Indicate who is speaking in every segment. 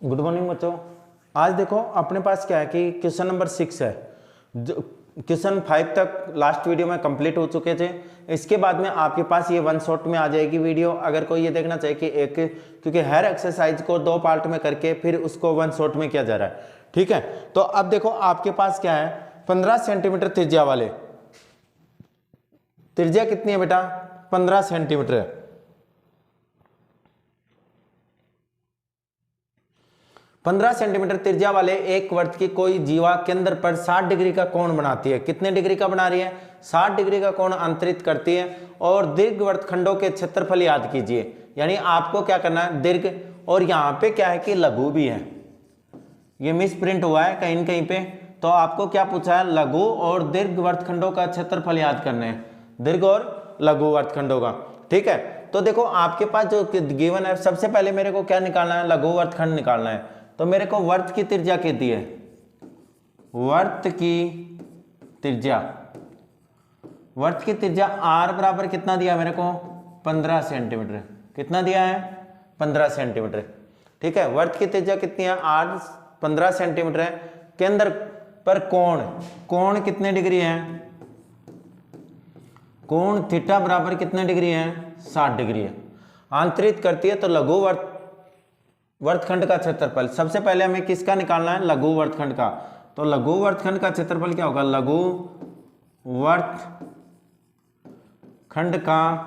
Speaker 1: Good morning बच्चों। आज देखो अपने पास क्या है कि क्वेश्चन नंबर 6 है। क्वेश्चन 5 तक लास्ट वीडियो में कंप्लीट हो चुके थे। इसके बाद में आपके पास ये वन शॉट में आ जाएगी वीडियो। अगर कोई ये देखना चाहे कि एक, क्योंकि हर एक्सरसाइज को 2 पार्ट में करके फिर उसको वन शॉट में किया जा रहा है, ठीक है। तो अब देखो आपके पास क्या है, 15 सेंटीमीटर त्रिज्या वाले, त्रिज्या कितनी है बेटा, 15 सेंटीमीटर है। 15 सेंटीमीटर त्रिज्या वाले एक वृत्त की कोई जीवा केंद्र पर 60 डिग्री का कोण बनाती है। कितने डिग्री का बना रही है, 60 डिग्री का कोण अंतरित करती है। और दीर्घ वृत्तखंडों के क्षेत्रफल याद कीजिए। यानी आपको क्या करना है, दीर्घ, और यहाँ पे क्या है कि लघु भी है, ये मिस प्रिंट हुआ है कहीं कहीं पे। तो आपको क्या पूछा है, लघु और दीर्घ वृत्तखंडों का क्षेत्रफल याद करने हैं, दीर्घ और लघु वृत्तखंडों का, ठीक है। तो देखो आपके पास जो गिवन है, सबसे पहले मेरे को क्या निकालना है, लघु वृत्तखंड निकालना है। तो मेरे को वर्त की त्रिज्या कितनी है, वर्त की त्रिज्या, वर्त की त्रिज्या r बराबर कितना दिया मेरे को, 15 सेंटीमीटर। कितना दिया है, 15 सेंटीमीटर, ठीक है। वर्त की त्रिज्या कितनी है, r 15 सेंटीमीटर है। केंद्र पर कोण, कोण कितने डिग्री है, कोण थीटा बराबर कितने डिग्री है, 60 डिग्री है। आंतरित करती है तो लघु वर्तखंड का क्षेत्रफल, सबसे पहले हमें किसका निकालना है, लघु वर्तखंड का। तो लघु वर्तखंड का क्षेत्रफल क्या होगा, लघु वर्तखंड का,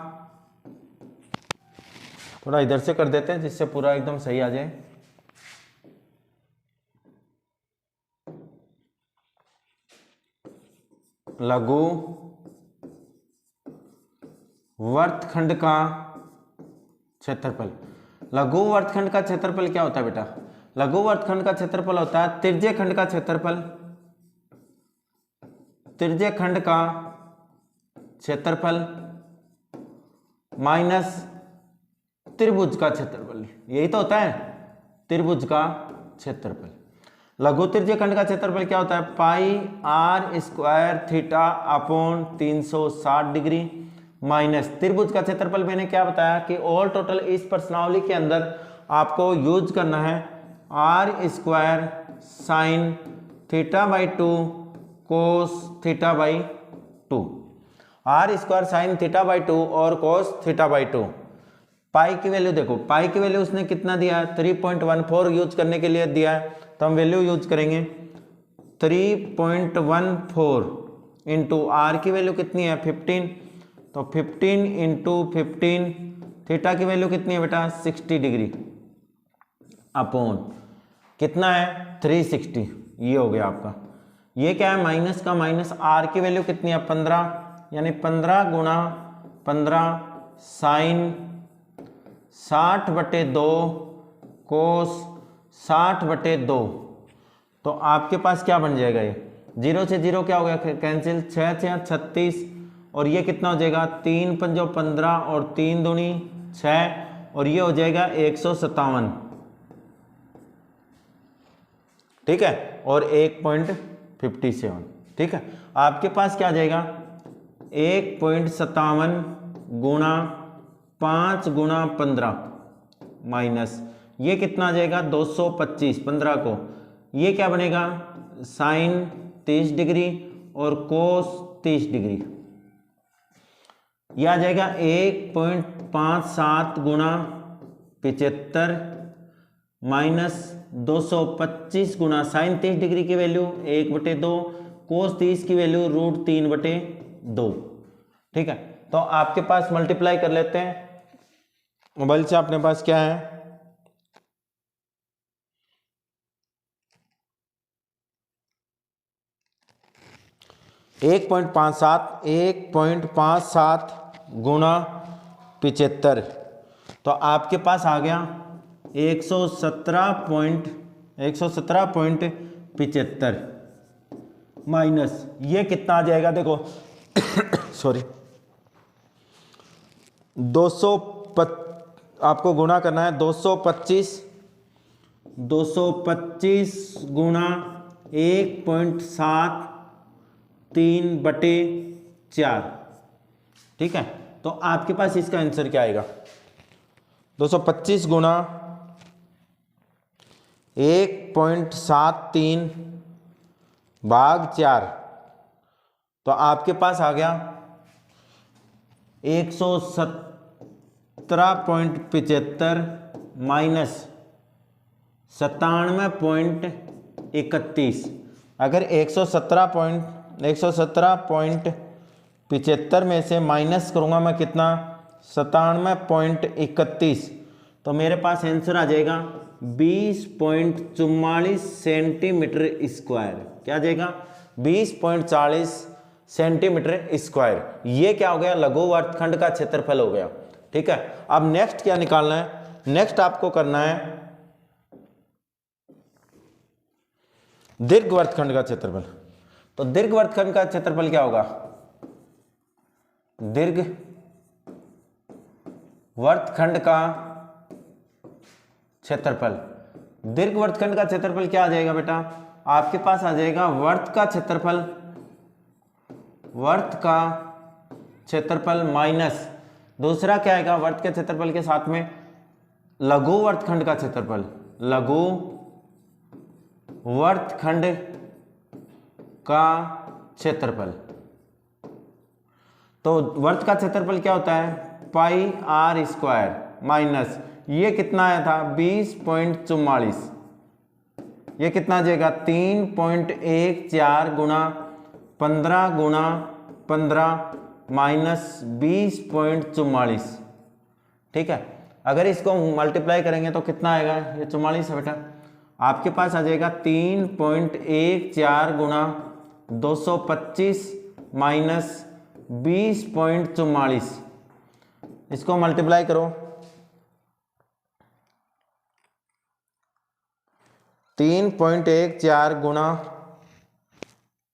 Speaker 1: थोड़ा इधर से कर देते हैं जिससे पूरा एकदम सही आ जाए। लघु वर्तखंड का क्षेत्रफल, लघु वर्तखंड का क्षेत्रफल क्या होता है बेटा, लघु वर्तखंड का क्षेत्रफल होता है त्रिज्य खंड का क्षेत्रफल, त्रिज्य खंड का क्षेत्रफल माइनस त्रिभुज का क्षेत्रफल, यही तो होता है त्रिभुज का क्षेत्रफल। लघु त्रिज्य खंड का क्षेत्रफल क्या होता है, पाई r square theta upon 360 degree minus त्रिभुज का क्षेत्रफल। मैंने क्या बताया कि ऑल टोटल इस प्रश्नावली के अंदर आपको यूज करना है r square sine theta by 2 cos theta by 2, r square sine theta by 2 और कोस थीटा बाई 2। पाई की वैल्यू देखो, पाई की वैल्यू उसने कितना दिया है, 3.14 यूज करने के लिए दिया है, तो हम वैल्यू यूज करेंगे 3.14 इंटू आर की वैल्यू कितनी है 15, तो 15 इंटू 15, थीटा की वैल्यू कितनी है बेटा 60 डिग्री अपॉन कितना है 360, ये हो गया आपका। ये क्या है, माइनस का माइनस, आर की वैल्यू कितनी है 15, यानी 15 गुणा 15 साइन 60/2 कोस 60/2। तो आपके पास क्या बन जाएगा, ये 0 से 0 क्या हो गया कैंसिल, 6 6 36, और ये कितना हो जाएगा 3 पंजो 15 और 3 दूनी 6, और ये हो जाएगा 157, ठीक है, और 1.57, ठीक है। आपके पास क्या आ जाएगा 1.57 गुणा 5 गुणा 15 माइनस ये कितना आ जाएगा 225, 15 को ये क्या बनेगा साइन 30 डिग्री और कोस 30 डिग्री, यह आ जाएगा 1.57 गुणा 75 माइनस 225 गुणा साइन 30 डिग्री की वैल्यू 1/2, कोस 30 की वैल्यू √3/2, ठीक है। तो आपके पास मल्टीप्लाई कर लेते हैं, मोबाइल से अपने पास क्या है 1.57 गुणा 75, तो आपके पास आ गया 117.75 माइनस ये कितना आ जाएगा देखो सॉरी 200, आपको गुणा करना है 225 गुणा 1.73/4, ठीक है। तो आपके पास इसका आंसर क्या आएगा, 225 गुणा 1.73 भाग 4, तो आपके पास आ गया 117.75 माइनस 97.31। अगर 117.75 में से माइनस करूँगा मैं कितना, 97.31, तो मेरे पास आंसर आ जाएगा 20.44 सेंटीमीटर स्क्वायर। क्या आ जाएगा, 20.40 सेंटीमीटर स्क्वायर। ये क्या हो गया, लघु वर्तखंड का क्षेत्रफल हो गया। ठीक है, अब नेक्स्ट क्या निकालना है, नेक्स्ट आपको करना है दीर्घ वर्तखंड का क्षेत्रफल। तो दीर्घ वर्तखंड का क्षेत्रफल क्या होगा, दीर्घ वर्तखंड का क्षेत्रफल। दीर्घ वर्तखंड का क्षेत्रफल क्या आ जाएगा बेटा, आपके पास आ जाएगा वर्त का क्षेत्रफल, वर्त का क्षेत्रफल माइनस दूसरा क्या आएगा, वर्त के क्षेत्रफल के साथ में लघु वर्तखंड का क्षेत्रफल, लघु वर्तखंड का क्षेत्रफल। तो वर्त का क्षेत्रफल क्या होता है, पाई आर स्क्वायर माइनस ये कितना आया था 20.44, ये कितना आ जाएगा 3.14 गुणा 15 गुणा 15 माइनस 20.44। ठीक है, अगर इसको मल्टीप्लाई करेंगे तो कितना आएगा, ये 44 है बेटा, आपके पास आ जाएगा 3.14 गुणा 225 माइनस 20.44। इसको मल्टीप्लाई करो, 3.14 गुणा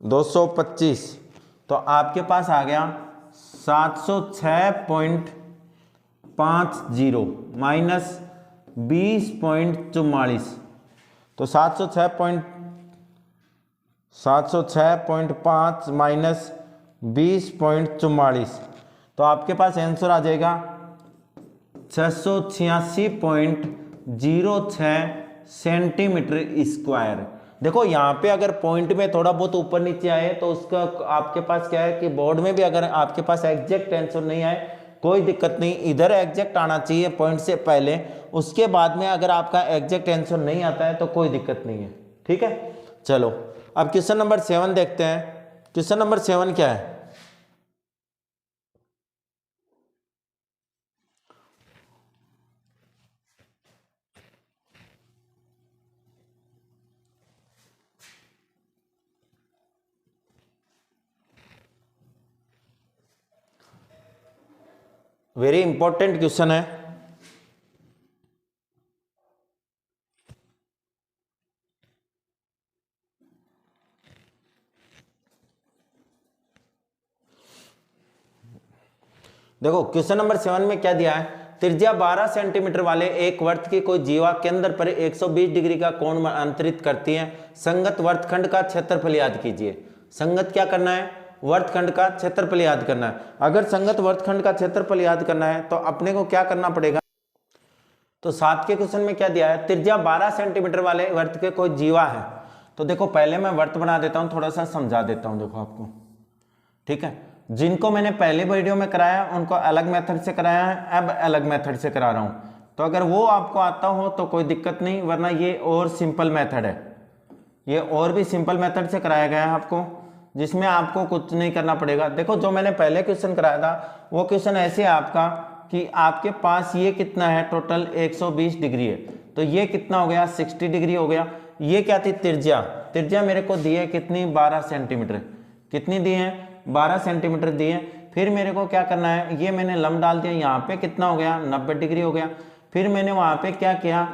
Speaker 1: 225, तो आपके पास आ गया 706.50 माइनस 20.44। तो 706.5 माइनस 20.44, तो आपके पास आंसर आ जाएगा 686.06 सेंटीमीटर स्क्वायर। देखो यहाँ पे अगर पॉइंट में थोड़ा बहुत ऊपर नीचे आए तो उसका आपके पास क्या है कि बोर्ड में भी अगर आपके पास एग्जैक्ट आंसर नहीं आए कोई दिक्कत नहीं, इधर एग्जैक्ट आना चाहिए पॉइंट से पहले, उसके बाद में अगर आपका एग्जैक्ट आंसर नहीं आता है तो कोई दिक्कत नहीं है। ठीक है, चलो अब क्वेश्चन नंबर 7 देखते हैं। क्वेश्चन नंबर 7 क्या है, वेरी इंपॉर्टेंट क्वेश्चन है। देखो क्वेश्चन नंबर 7 में क्या दिया है, त्रिज्या 12 सेंटीमीटर वाले एक वर्त की कोई जीवा केंद्र पर 120 डिग्री का कोण अंतरित करती है, संगत वर्तखंड का क्षेत्रफल याद कीजिए। संगत क्या करना है, वर्तखंड का क्षेत्रफल याद करना है। अगर संगत वर्तखंड का क्षेत्रफल याद करना है तो अपने को क्या करना पड़ेगा, तो 7 के क्वेश्चन में क्या दिया है, त्रिज्या 12 सेंटीमीटर वाले वर्त के कोई जीवा है। तो देखो पहले मैं वर्त बना देता हूं, थोड़ा सा समझा देता हूं देखो आपको। ठीक है, जिनको मैंने पहले वीडियो में कराया उनको अलग मेथड से कराया है, अब अलग मेथड से करा रहा हूं। तो अगर वो आपको आता हो तो कोई दिक्कत नहीं, वरना ये और सिंपल मेथड है, ये और भी सिंपल मेथड से कराया गया है आपको, जिसमें आपको कुछ नहीं करना पड़ेगा। देखो जो मैंने पहले क्वेश्चन कराया था वो क्वेश्चन ऐसे है आपका कि आपके पास ये कितना है, टोटल 120 डिग्री है, तो ये कितना हो गया 60 डिग्री हो गया। ये क्या थी त्रिज्या, त्रिज्या मेरे को दी है कितनी 12 सेंटीमीटर, कितनी दी है 12 सेंटीमीटर दी है। फिर मेरे को क्या करना है, ये मैंने लंब डाल दिया, यहाँ पे कितना हो गया 90 डिग्री हो गया। फिर मैंने वहाँ पे क्या किया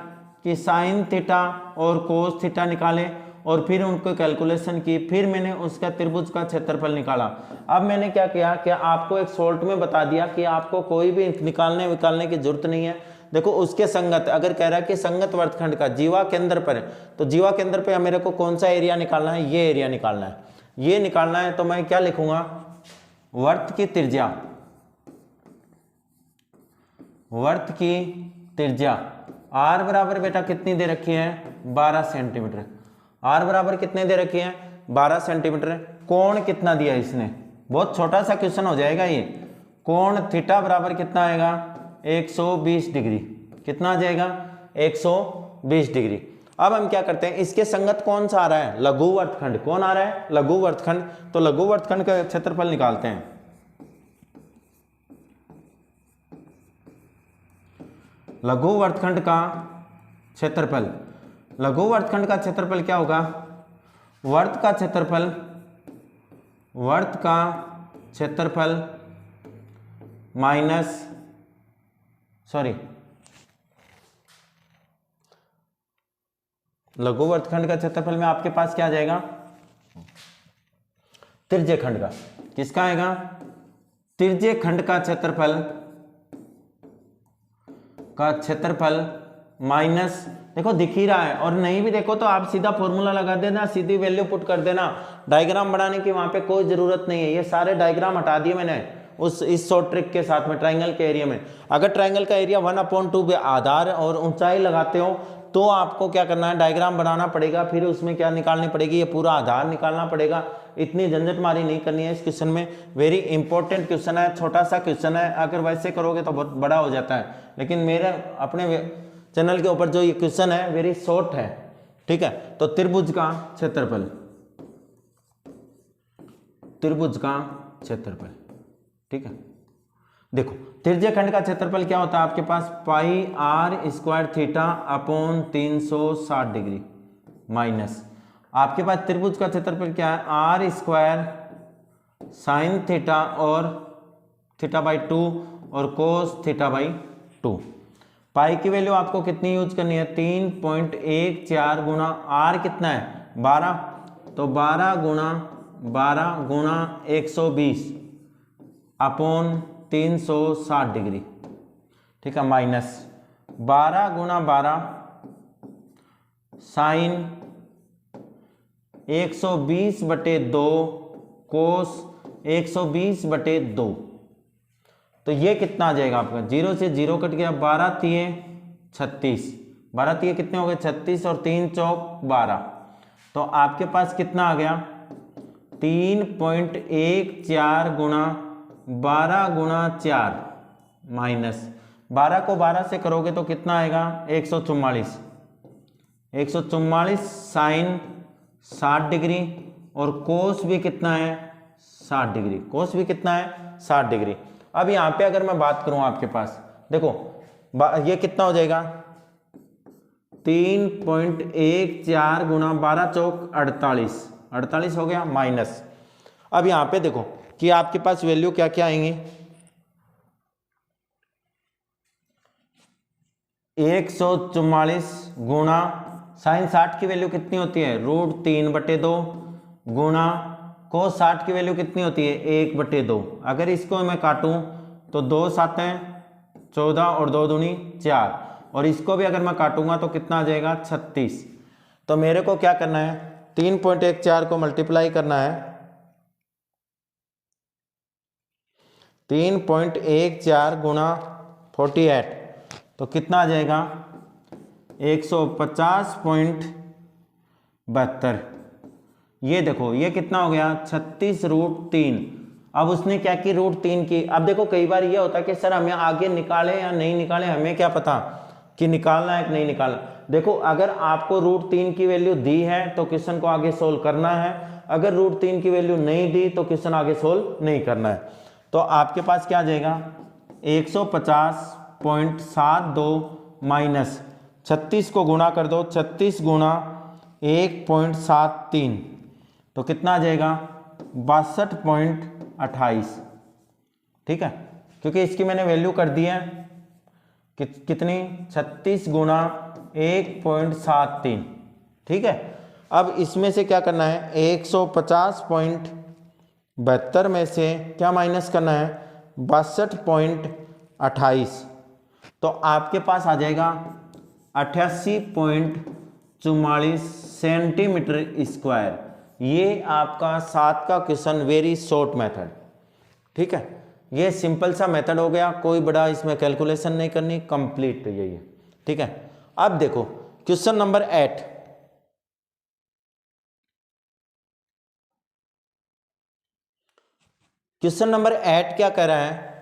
Speaker 1: कि साइन थीटा और कोस थीटा निकाले और फिर उनको कैलकुलेशन की, फिर मैंने उसका त्रिभुज का क्षेत्रफल निकाला। अब मैंने क्या किया कि आपको एक शॉर्ट में बता दिया कि आपको कोई भी निकालने की जरूरत नहीं है। देखो उसके संगत, अगर कह रहा है कि संगत वर्तखंड का जीवा केंद्र पर है, तो जीवा केंद्र पे मेरे को कौन सा एरिया निकालना है, ये एरिया निकालना है, ये निकालना है। तो मैं क्या लिखूंगा, वर्त की त्रिज्या, वर्त की त्रिज्या आर बराबर बेटा कितनी दे रखी है 12 सेंटीमीटर। आर बराबर कितने दे रखी है 12 सेंटीमीटर। कोण कितना दिया इसने, बहुत छोटा सा क्वेश्चन हो जाएगा ये। कोण थीटा बराबर कितना आएगा 120 डिग्री। कितना आ जाएगा 120 डिग्री। अब हम क्या करते हैं, इसके संगत कौन सा आ रहा है लघु वर्तखंड। कौन आ रहा है लघु वर्तखंड। तो लघु वर्तखंड का क्षेत्रफल निकालते हैं। लघु वर्तखंड का क्षेत्रफल, लघु वर्तखंड का क्षेत्रफल क्या होगा, वर्त का क्षेत्रफल, वर्त का क्षेत्रफल माइनस लघु वर्तखंड का क्षेत्रफल में आपके पास क्या आ जाएगा त्रिज्य खंड का। किसका आएगा त्रिज्य खंड का क्षेत्रफल माइनस, देखो दिख ही रहा है, और नहीं भी देखो तो आप सीधा फॉर्मूला लगा देना, सीधी वैल्यू पुट कर देना। डायग्राम बनाने की वहां पे कोई जरूरत नहीं है। ये सारे डायग्राम हटा दिए मैंने इस शॉर्ट ट्रिक के साथ में। ट्रायंगल के एरिया में अगर ट्रायंगल का एरिया 1/2 आधार और ऊंचाई लगाते हो तो आपको क्या करना है डायग्राम बनाना पड़ेगा, फिर उसमें क्या निकालनी पड़ेगी ये पूरा आधार निकालना पड़ेगा। इतनी झंझट मारी नहीं करनी है इस क्वेश्चन में। वेरी इंपॉर्टेंट क्वेश्चन है, छोटा सा क्वेश्चन है, अगर वैसे करोगे तो बहुत बड़ा हो जाता है। लेकिन मेरे अपने चैनल के ऊपर जो ये क्वेश्चन है वेरी शॉर्ट है, ठीक है। तो त्रिभुज का क्षेत्रफल, त्रिभुज का क्षेत्रफल, ठीक है। देखो त्रिज्य खंड का क्षेत्रफल क्या होता है आपके पास pi r square theta upon 360 degree minus आपके पास त्रिभुज का क्षेत्रफल क्या है आर स्क्वायर साइन थीटा और थीटा बाई 2 और कोस थीटा बाई 2। पाई की वैल्यू आपको कितनी यूज करनी है 3.14 गुना आर कितना है 12, तो 12 गुना 120 अपॉन 360 डिग्री, ठीक है, माइनस 12 गुना 12 साइन 120/2 कोस 120/2। तो ये कितना आ जाएगा आपका, 0 से 0 कट गया, 12 तिये 36, 12 तिये कितने हो गए 36 और 3 चौक 12। तो आपके पास कितना आ गया 3.14 गुना 12 गुना 4 माइनस 12 को 12 से करोगे तो कितना आएगा 144, 144 साइन 60 डिग्री और कोस भी कितना है 60 डिग्री, कोस भी कितना है 60 डिग्री। अब यहाँ पे अगर मैं बात करूं आपके पास देखो ये कितना हो जाएगा 3.14 गुना 12 चौक 48, 48 हो गया माइनस। अब यहाँ पे देखो कि आपके पास वैल्यू क्या क्या आएंगी 144 गुना साइन 60 की वैल्यू कितनी होती है √3/2 गुना कोस 60 की वैल्यू कितनी होती है 1/2। अगर इसको मैं काटूं तो 2 7 14 और 2 दूनी 4, और इसको भी अगर मैं काटूंगा तो कितना आ जाएगा 36। तो मेरे को क्या करना है 3.14 को मल्टीप्लाई करना है 3.14 गुना 48, तो कितना आ जाएगा 150.72। ये देखो ये कितना हो गया 36√3। अब उसने क्या की √3 की। अब देखो कई बार ये होता है कि सर हमें आगे निकाले या नहीं निकाले, हमें क्या पता कि निकालना है कि नहीं निकालना। देखो अगर आपको √3 की वैल्यू दी है तो क्वेश्चन को आगे सोल्व करना है, अगर √3 की वैल्यू नहीं दी तो क्वेश्चन आगे सोल्व नहीं करना है। तो आपके पास क्या आ जाएगा 150.72 माइनस 36 को गुणा कर दो 36 गुणा 1.73, तो कितना आ जाएगा 62.28, ठीक है, क्योंकि इसकी मैंने वैल्यू कर दी है कितनी 36 गुणा 1.73, ठीक है। अब इसमें से क्या करना है 150.72 में से क्या माइनस करना है 62.28, तो आपके पास आ जाएगा 88.44 सेंटीमीटर स्क्वायर। ये आपका 7 का क्वेश्चन, वेरी शॉर्ट मेथड, ठीक है। ये सिंपल सा मेथड हो गया, कोई बड़ा इसमें कैलकुलेशन नहीं करनी, कंप्लीट यही है, ठीक है। अब देखो क्वेश्चन नंबर 8, क्वेश्चन नंबर 8 क्या कह रहा है,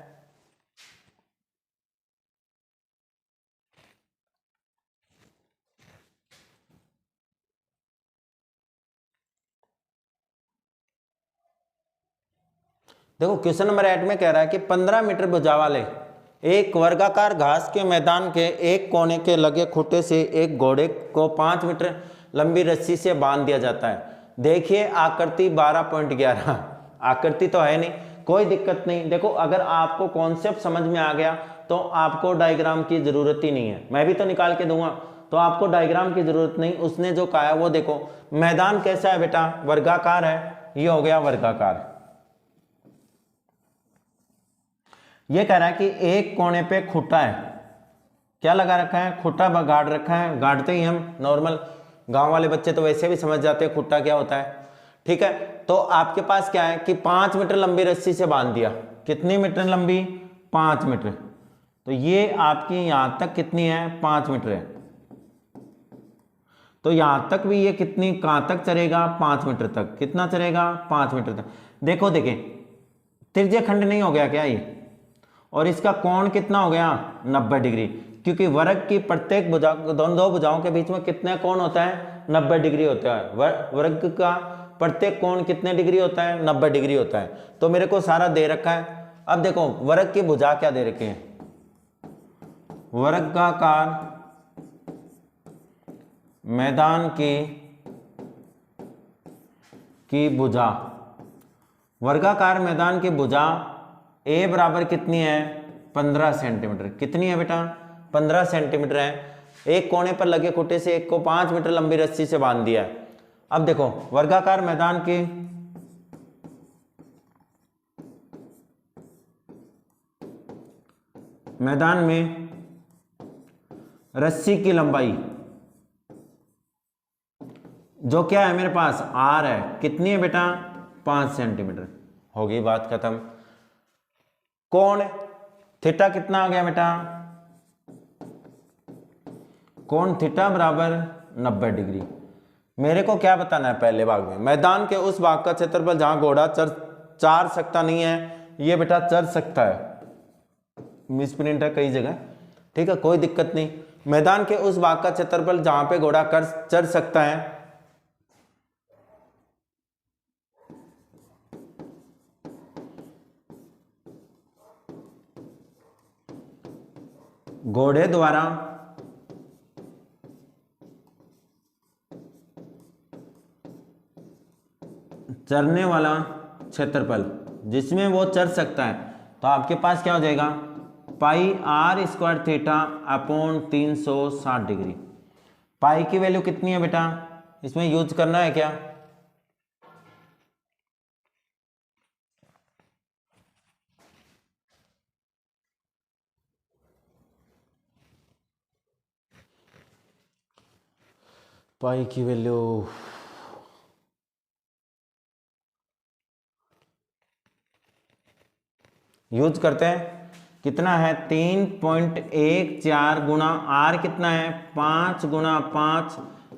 Speaker 1: देखो क्वेश्चन नंबर 8 में कह रहा है कि 15 मीटर भुजा वाले एक वर्गाकार घास के मैदान के एक कोने के लगे खूंटे से एक घोड़े को 5 मीटर लंबी रस्सी से बांध दिया जाता है। देखिए आकृति 12.11, आकृति तो है नहीं, कोई दिक्कत नहीं। देखो अगर आपको कॉन्सेप्ट समझ में आ गया तो आपको डायग्राम की जरूरत ही नहीं है, मैं भी तो निकाल के दूंगा, तो आपको डायग्राम की जरूरत नहीं। उसने जो कहा है वो देखो, मैदान कैसा है बेटा, वर्गाकार है, ये हो गया वर्गाकार। ये कह रहा है कि एक कोने पे खूंटा है, क्या लगा रखा है, खूंटा गाड़ रखा है, गाड़ते ही हम नॉर्मल गांव वाले बच्चे तो वैसे भी समझ जाते हैं खूंटा क्या होता है, ठीक है। तो आपके पास क्या है कि 5 मीटर लंबी रस्सी से बांध दिया, कितनी मीटर लंबी, 5 मीटर, तो ये आपकी यहां तक कितनी है, 5 मीटर है, तो यहां तक भी ये कितनी, कहां तक चलेगा, 5 मीटर तक, कितना चलेगा, 5 मीटर तक। देखो देखें त्रिज्य खंड नहीं हो गया क्या ये, और इसका कोण कितना हो गया, 90 डिग्री, क्योंकि वर्ग की प्रत्येक भुजा, दोनों दो भुजाओं के बीच में कितने कोण होता है, 90 डिग्री होता है। वर्ग का प्रत्येक कोण कितने डिग्री होता है, 90 डिग्री होता है। तो मेरे को सारा दे रखा है। अब देखो वर्ग की भुजा क्या दे रखे हैं, वर्गाकार मैदान की भुजा, वर्गाकार मैदान की भुजा ए बराबर कितनी है, 15 सेंटीमीटर, कितनी है बेटा, 15 सेंटीमीटर है। एक कोने पर लगे खूंटे से एक को 5 मीटर लंबी रस्सी से बांध दिया है। अब देखो वर्गाकार मैदान की मैदान में रस्सी की लंबाई जो क्या है मेरे पास, आर है, कितनी है बेटा, 5 सेंटीमीटर, होगी बात खत्म। कोण थीटा कितना आ गया बेटा, कोण थीटा बराबर 90 डिग्री। मेरे को क्या बताना है पहले भाग में, मैदान के उस भाग का क्षेत्रफल जहां घोड़ा चढ़ सकता नहीं है, ये बेटा चढ़ सकता है, मिसप्रिंट है कई जगह, ठीक है, कोई दिक्कत नहीं। मैदान के उस भाग का क्षेत्रफल जहां पे घोड़ा चढ़ सकता है, घोड़े द्वारा चढ़ने वाला क्षेत्रफल जिसमें वो चढ़ सकता है, तो आपके पास क्या हो जाएगा, pi r square theta upon 360 degree. Pi की वैल्यू कितनी है बेटा, इसमें यूज करना है क्या, पाई की वैल्यू यूज करते हैं, कितना है 3.14 गुना आर कितना है 5 गुना 5,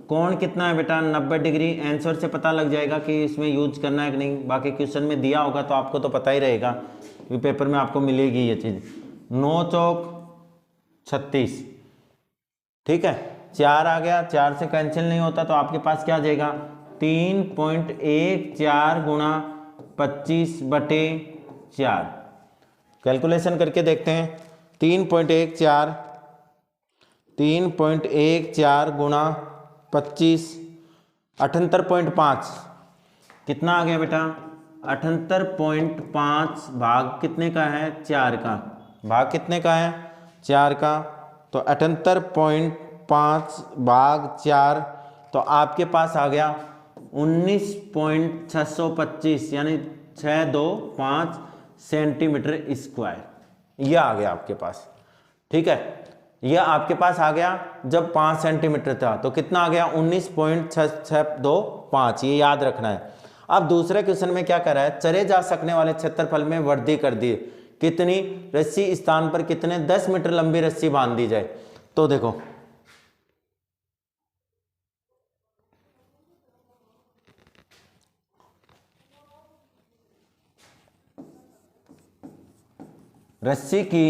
Speaker 1: कोण कितना है बेटा 90 डिग्री। आंसर से पता लग जाएगा कि इसमें यूज करना है कि नहीं, बाकी क्वेश्चन में दिया होगा तो आपको तो पता ही रहेगा, क्योंकि पेपर में आपको मिलेगी ये चीज़। 9 चौक 36, ठीक है, 4 आ गया, 4 से कैंसिल नहीं होता, तो आपके पास क्या आ जाएगा 3.14 गुना 25/4। कैलकुलेशन करके देखते हैं, 3.14 गुना 25, 78.5, कितना आ गया बेटा 78.5 भाग कितने का है 4 का, भाग कितने का है 4 का, तो 78.5 भाग 4, तो आपके पास आ गया 19.625 यानी 625 सेंटीमीटर स्क्वायर, यह आ गया आपके पास, ठीक है। यह आपके पास आ गया जब 5 सेंटीमीटर था, तो कितना आ गया 19.625, ये याद रखना है। अब दूसरे क्वेश्चन में क्या कर रहा है, चरे जा सकने वाले क्षेत्रफल में वृद्धि कर दी, कितनी रस्सी स्थान पर कितने 10 मीटर लंबी रस्सी बांध दी जाए। तो देखो रस्सी की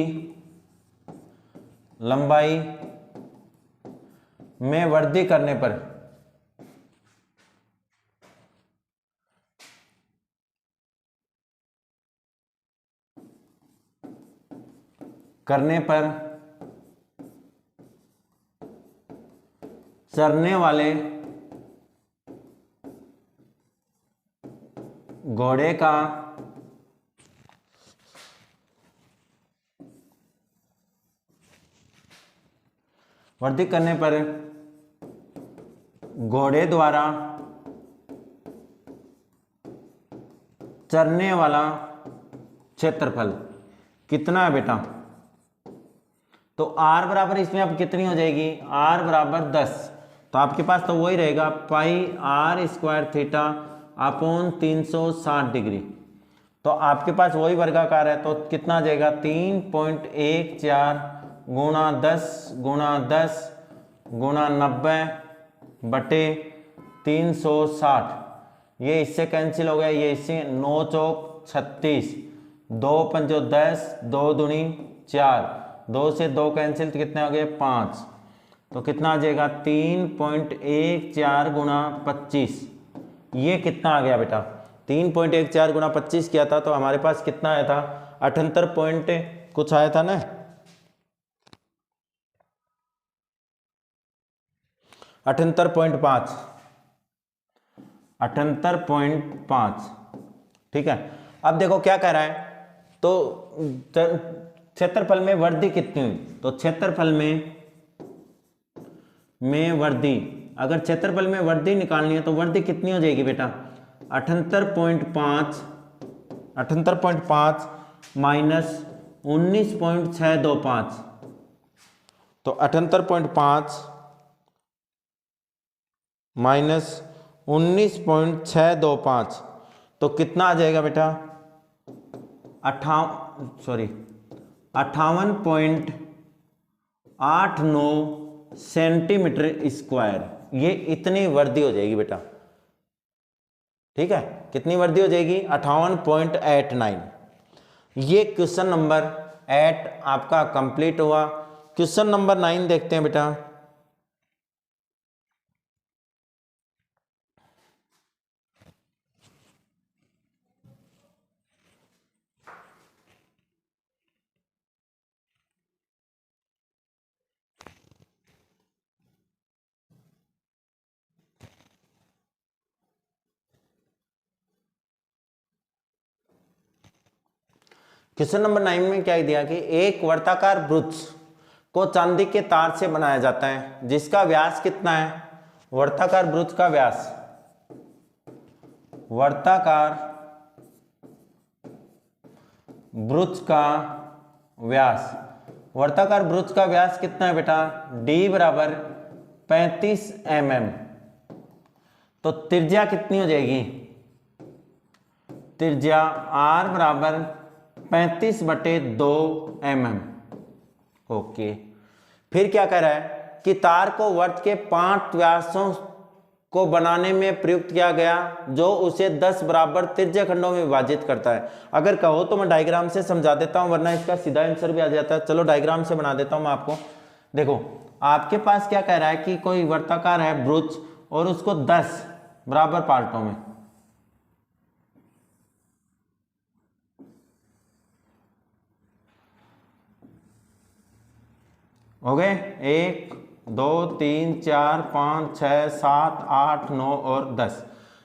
Speaker 1: लंबाई में वृद्धि करने पर चरने वाले घोड़े का वृद्धि करने पर घोड़े द्वारा चरने वाला क्षेत्रफल कितना है बेटा? तो r बराबर इसमें अब कितनी हो जाएगी? r बराबर 10। तो आपके पास तो वही रहेगा पाई r square theta upon 360 degree. तो आपके पास वही वर्गाकार है, तो कितना आ जाएगा? 3.14 गुणा 10 गुणा 10 गुणा 90 बटे 360। ये इससे कैंसिल हो गया, ये इससे 9 चौक 36, 2 पंचो 10, 2 दूनी 4, 2 से 2 कैंसिल तो कितने हो गए? 5। तो कितना आ जाएगा? 3.14 गुणा 25। ये कितना आ गया बेटा? 3.14 गुणा 25 किया था तो हमारे पास कितना आया था? 78 पॉइंट कुछ आया था ना, 78.5, 78.5। ठीक है। अब देखो क्या कह रहा है, तो क्षेत्रफल में वृद्धि कितनी हुई? तो क्षेत्रफल में वृद्धि, अगर क्षेत्रफल में वृद्धि निकालनी है तो वृद्धि कितनी हो जाएगी बेटा? 78.5 माइनस 19.625। तो 78.5 माइनस 19.625 तो कितना आ जाएगा बेटा? 58.89 सेंटीमीटर स्क्वायर। ये इतनी वृद्धि हो जाएगी बेटा। ठीक है, कितनी वृद्धि हो जाएगी? 58.89। ये क्वेश्चन नंबर 8 आपका कंप्लीट हुआ। क्वेश्चन नंबर 9 देखते हैं बेटा। क्वेश्चन नंबर 9 में क्या दिया कि एक वर्ताकार वृत्त को चांदी के तार से बनाया जाता है जिसका व्यास कितना है? वर्ताकार वृत्त का व्यास, वर्ताकार वृत्त का व्यास, वर्ताकार वृत्त का व्यास कितना है बेटा? d बराबर 35 mm। तो त्रिज्या कितनी हो जाएगी? त्रिज्या r बराबर 35/2 mm। ओके, फिर क्या कह रहा है कि तार को वर्त के 5 व्यासों को बनाने में प्रयुक्त किया गया जो उसे 10 बराबर त्रिज्या खंडों में विभाजित करता है। अगर कहो तो मैं डायग्राम से समझा देता हूं, वरना इसका सीधा आंसर भी आ जाता है। चलो डायग्राम से बना देता हूं मैं आपको। देखो आपके पास क्या कह रहा है कि कोई वर्ताकार है वृत्त और उसको 10 बराबर पार्टों में, हो गए 1 2 3 4 5 6 7 8 9 और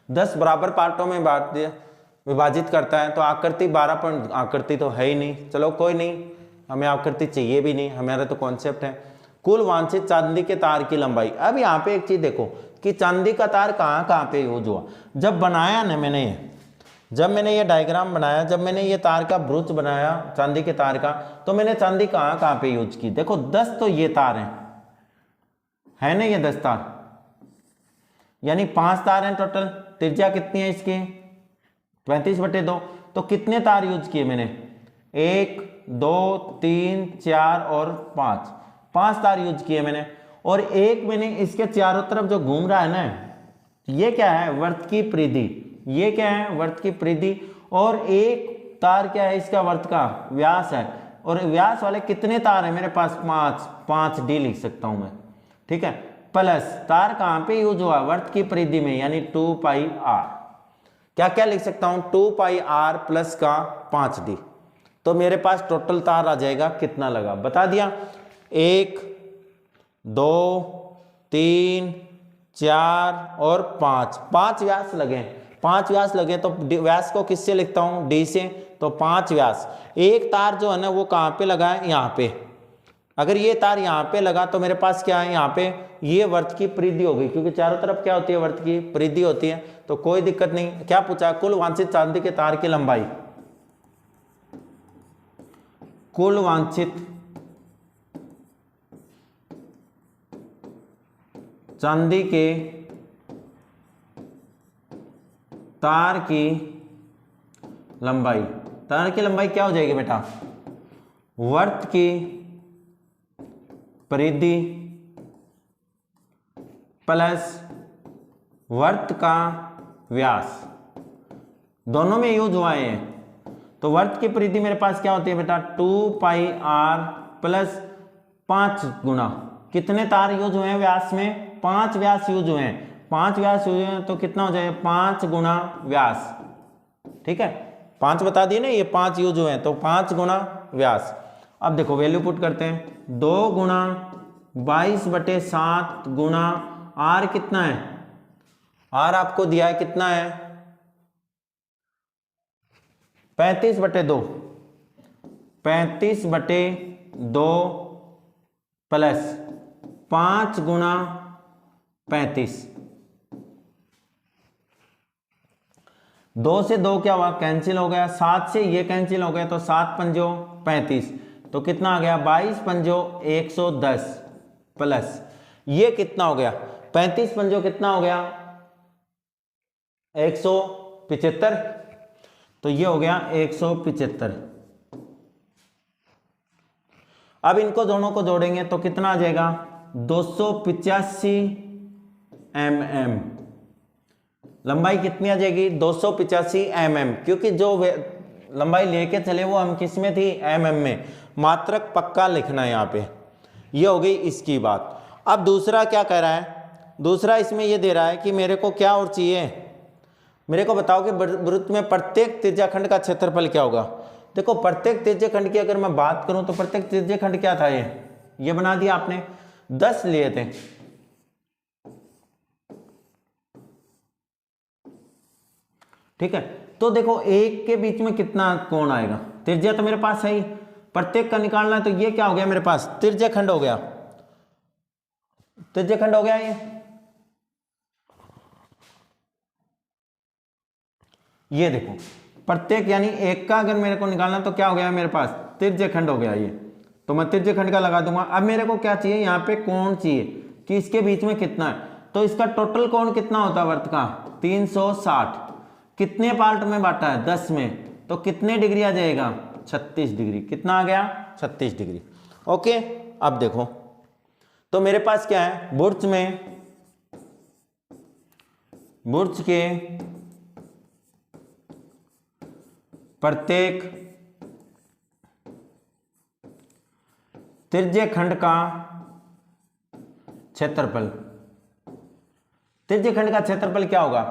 Speaker 1: 10 बराबर पार्टों में विभाजित करता है। तो आकृति 12 पॉइंट, आकृति तो है ही नहीं, चलो कोई नहीं, हमें आकृति चाहिए भी नहीं, हमारा तो कॉन्सेप्ट है। कुल वांछित चांदी के तार की लंबाई। अब यहाँ पे एक चीज देखो कि चांदी का तार कहाँ कहाँ पे यूज हुआ। जब बनाया ना मैंने ये, जब मैंने ये डायग्राम बनाया, जब मैंने ये तार का ब्रुच बनाया चांदी के तार का, तो मैंने चांदी कहाँ कहाँ पे यूज की। देखो 10 तो ये तार है ना, ये 10 तार, यानी 5 तार हैं टोटल। त्रिज्या कितनी है इसकी? 35/2। तो कितने तार यूज किए मैंने? 1 2 3 4 और 5 तार यूज किए मैंने। और एक मैंने इसके चारों तरफ जो घूम रहा है ना, ये क्या है? वर्त की परिधि। ये क्या है? वर्त की परिधि। और एक तार क्या है? इसका वर्त का व्यास है। और व्यास वाले कितने तार हैं मेरे पास, 5 डी लिख सकता हूं मैं, ठीक है। प्लस तार कहां पे यूज हुआ, वर्त की परिधि में, यानी 2 पाई आर। क्या क्या लिख सकता हूं, 2 पाई आर प्लस का 5 डी। तो मेरे पास टोटल तार आ जाएगा कितना लगा, बता दिया। 1 2 3 4 और 5 व्यास लगे, 5 व्यास लगे। तो व्यास को किससे लिखता हूं, डी से। तो 5 व्यास। एक तार जो है ना वो कहां पे लगा है, यहां पे। अगर ये तार यहां पे लगा तो मेरे पास क्या है, यहां पे ये वर्त की परिधि होगी, क्योंकि चारों तरफ क्या होती है, वर्त की परिधि होती है। तो कोई दिक्कत नहीं। क्या पूछा, कुल वांछित चांदी के तार की लंबाई, कुल वांछित चांदी के तार की लंबाई। तार की लंबाई क्या हो जाएगी बेटा, वर्त की परिधि प्लस वर्त का व्यास, दोनों में यूज हुआ है। तो वर्त की परिधि मेरे पास क्या होती है बेटा, 2 पाई आर प्लस 5 गुना, कितने तार यूज हुए हैं व्यास में, 5 व्यास यूज हुए हैं। 5 व्यास यूज हुए हैं तो कितना हो जाएगा, 5 गुना व्यास, ठीक है। 5 बता दिए ना, ये 5 यूज हुए हैं, तो 5 गुना व्यास। अब देखो वैल्यू पुट करते हैं, 2 गुना 22/7 गुना आर कितना है, आर आपको दिया है कितना है, 35/2, 35/2 प्लस 5 गुना 35। 2 से 2 क्या हुआ, कैंसिल हो गया। 7 से ये कैंसिल हो गया, तो 7 पंजो 35, तो कितना आ गया, 22 पंजो 110 प्लस ये कितना हो गया, 35 पंजो कितना हो गया, 175, तो ये हो गया 175। अब इनको दोनों को जोड़ेंगे तो कितना आ जाएगा, 285 mm। लंबाई कितनी आ जाएगी, 285 mm, क्योंकि जो लंबाई लेके चले वो हम किस में थी, mm में। मात्रक पक्का लिखना है यहाँ पे। ये हो गई इसकी बात। अब दूसरा क्या कह रहा है, दूसरा इसमें ये दे रहा है कि मेरे को क्या और चाहिए, मेरे को बताओ कि वृत्त में प्रत्येक त्रिज्याखंड का क्षेत्रफल क्या होगा। देखो प्रत्येक त्रिज्याखंड की अगर मैं बात करूं तो प्रत्येक त्रिज्याखंड क्या था, ये बना दिया आपने, 10 लिए थे। ठीक है, तो देखो एक के बीच में कितना कोण आएगा, त्रिज्या तो मेरे पास है ही, प्रत्येक का निकालना है, तो ये क्या हो गया मेरे पास, त्रिज्याखंड हो गया, त्रिज्याखंड हो गया ये देखो प्रत्येक यानी एक का अगर मेरे को निकालना तो क्या हो गया मेरे पास, त्रिज्याखंड हो गया ये। तो मैं त्रिज्याखंड का लगा दूंगा। अब मेरे को क्या चाहिए, यहाँ पे कोण चाहिए कि इसके बीच में कितना है। तो इसका टोटल कोण कितना होता है वर्त का, 360। कितने पार्ट में बांटा है, 10 में, तो कितने डिग्री आ जाएगा, 36 डिग्री। कितना आ गया, 36 डिग्री। ओके, अब देखो तो मेरे पास क्या है, बुर्ज में, बुर्ज के प्रत्येक त्रिज्यखंड का क्षेत्रफल, त्रिज्यखंड का क्षेत्रफल क्या होगा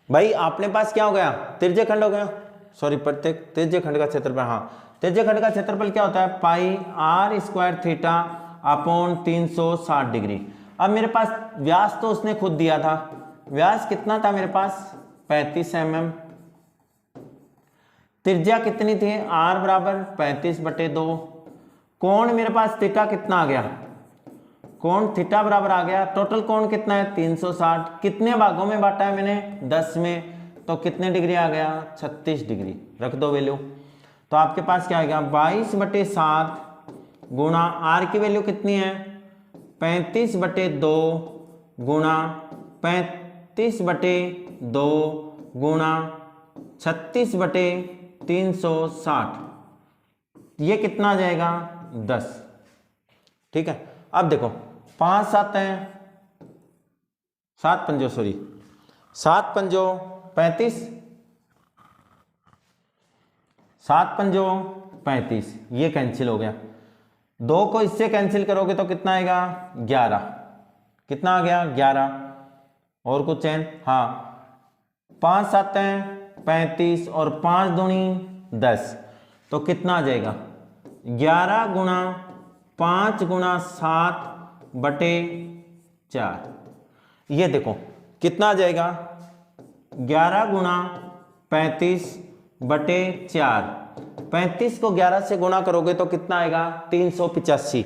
Speaker 1: भाई, अपने पास क्या हो गया, त्रिज्यखंड हो गया, सॉरी प्रत्येक त्रिज्यखंड का क्षेत्रफल, हाँ त्रिज्यखंड का क्षेत्रफल क्या होता है, pi r square theta upon 360 degree. अब मेरे पास व्यास तो उसने खुद दिया था, व्यास कितना था मेरे पास, 35 mm। त्रिज्या कितनी थी, आर बराबर 35/2। कोण मेरे पास थीटा कितना आ गया, कोण थीटा बराबर आ गया, टोटल कोण कितना है 360। कितने भागों में बांटा है मैंने, 10 में, तो कितने डिग्री आ गया, 36 डिग्री। रख दो वैल्यू, तो आपके पास क्या आएगा, 22/7 गुणा आर की वैल्यू कितनी है, 35/2 गुणा 35/2 गुणा 36/360, ये कितना आ जाएगा, 10। ठीक है, अब देखो 5 7 हैं, 7 पंजो सॉरी 7 पंजो 35, 7 पंजो 35, ये कैंसिल हो गया। 2 को इससे कैंसिल करोगे तो कितना आएगा 11, कितना आ गया 11। और कुछ है, हाँ 5 7 हैं 35 और 5 दूनी 10, तो कितना आ जाएगा 11 गुणा 5 गुणा 7 बटे 4। ये देखो कितना आ जाएगा 11 गुणा 35 बटे 4। 35 को 11 से गुणा करोगे तो कितना आएगा 385,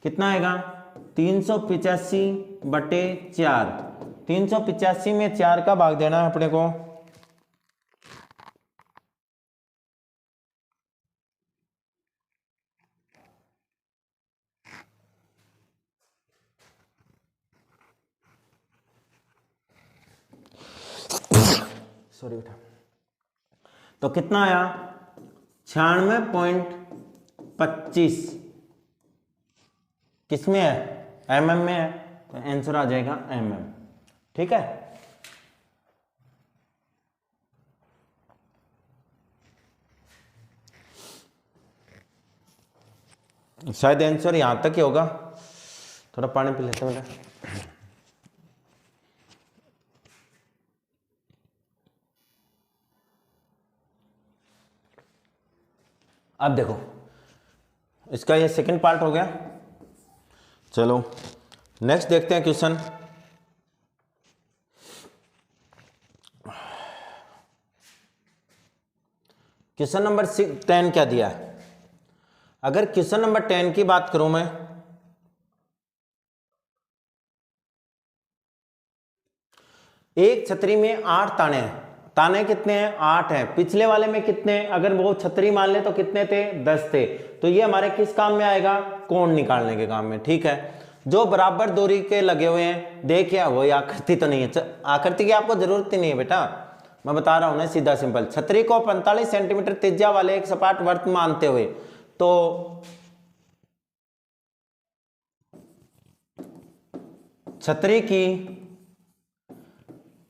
Speaker 1: कितना आएगा 385 बटे 4। 385 में 4 का भाग देना है अपने को। सॉरी बेटा, तो कितना आया 96.25, किसमें है एमएम में है, तो आंसर आ जाएगा एमएम। ठीक है, शायद आंसर यहां तक ही होगा। थोड़ा पानी पी लेते हैं बेटा। अब देखो इसका ये सेकंड पार्ट हो गया। चलो नेक्स्ट देखते हैं क्वेश्चन। क्वेश्चन नंबर 10 क्या दिया है। अगर क्वेश्चन नंबर 10 की बात करूं मैं, एक छतरी में 8 ताने हैं। ताने कितने हैं 8 हैं। पिछले वाले में कितने, अगर वो छतरी मान ले तो कितने थे 10 थे। तो ये हमारे किस काम में आएगा कोण निकालने के काम में। ठीक है, जो बराबर दूरी के लगे हुए हैं, देखिए वो आकृति तो नहीं है, आकृति की आपको जरूरत ही नहीं है बेटा, मैं बता रहा हूं ना सीधा सिंपल। छतरी को 45 सेंटीमीटर त्रिज्या वाले एक सपाट वृत्त मानते हुए, तो छतरी की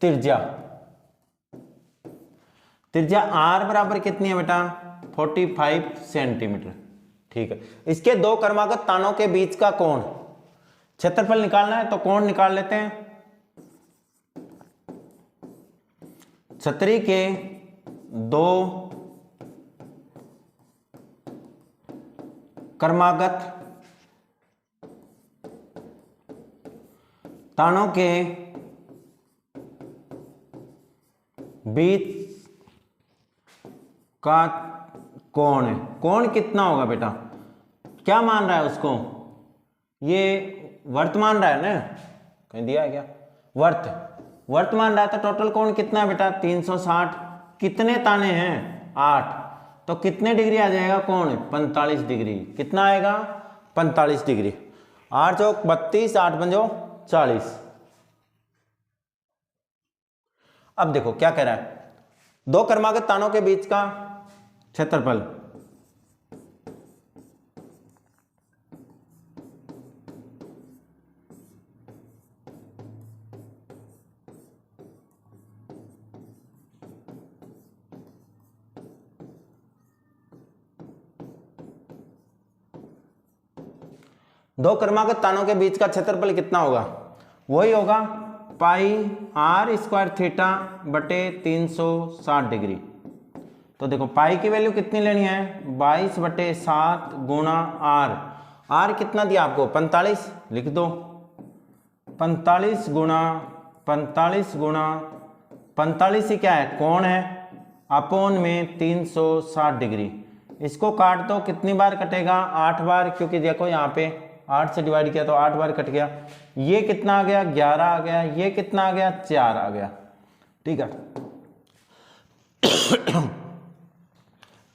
Speaker 1: त्रिज्या r बराबर कितनी है बेटा 45 सेंटीमीटर। ठीक है, इसके दो क्रमागत तानों के बीच का कोण, क्षेत्रफल निकालना है तो कोण निकाल लेते हैं। छतरी के दो क्रमागत तानों के बीच का कोण है। कोण कितना होगा बेटा, क्या मान रहा है उसको, ये वर्त मान रहा है ना, कहीं दिया है क्या, वर्त मान रहा है। तो टोटल कोण कितना है बेटा 360। कितने ताने हैं 8, तो कितने डिग्री आ जाएगा कोण 45 डिग्री। कितना आएगा 45 डिग्री। 8 चौक 32, 8 पंजो 40। अब देखो क्या कह रहा है, दो क्रमागत तानों के बीच का क्षेत्रफल, दो क्रमागत तानों के बीच का क्षेत्रफल कितना होगा, वही होगा पाई r स्क्वायर थीटा बटे 360 डिग्री। तो देखो पाई की वैल्यू कितनी लेनी है 22 बटे 7 गुणा r कितना दिया आपको 45, लिख दो 45 गुणा 45 ही क्या है कोण है, अपोन में 360 डिग्री। इसको काट दो, कितनी बार कटेगा 8 बार, क्योंकि देखो यहाँ पे 8 से डिवाइड किया तो 8 बार कट गया। ये कितना आ गया 11 आ गया, ये कितना आ गया 4 आ गया। ठीक है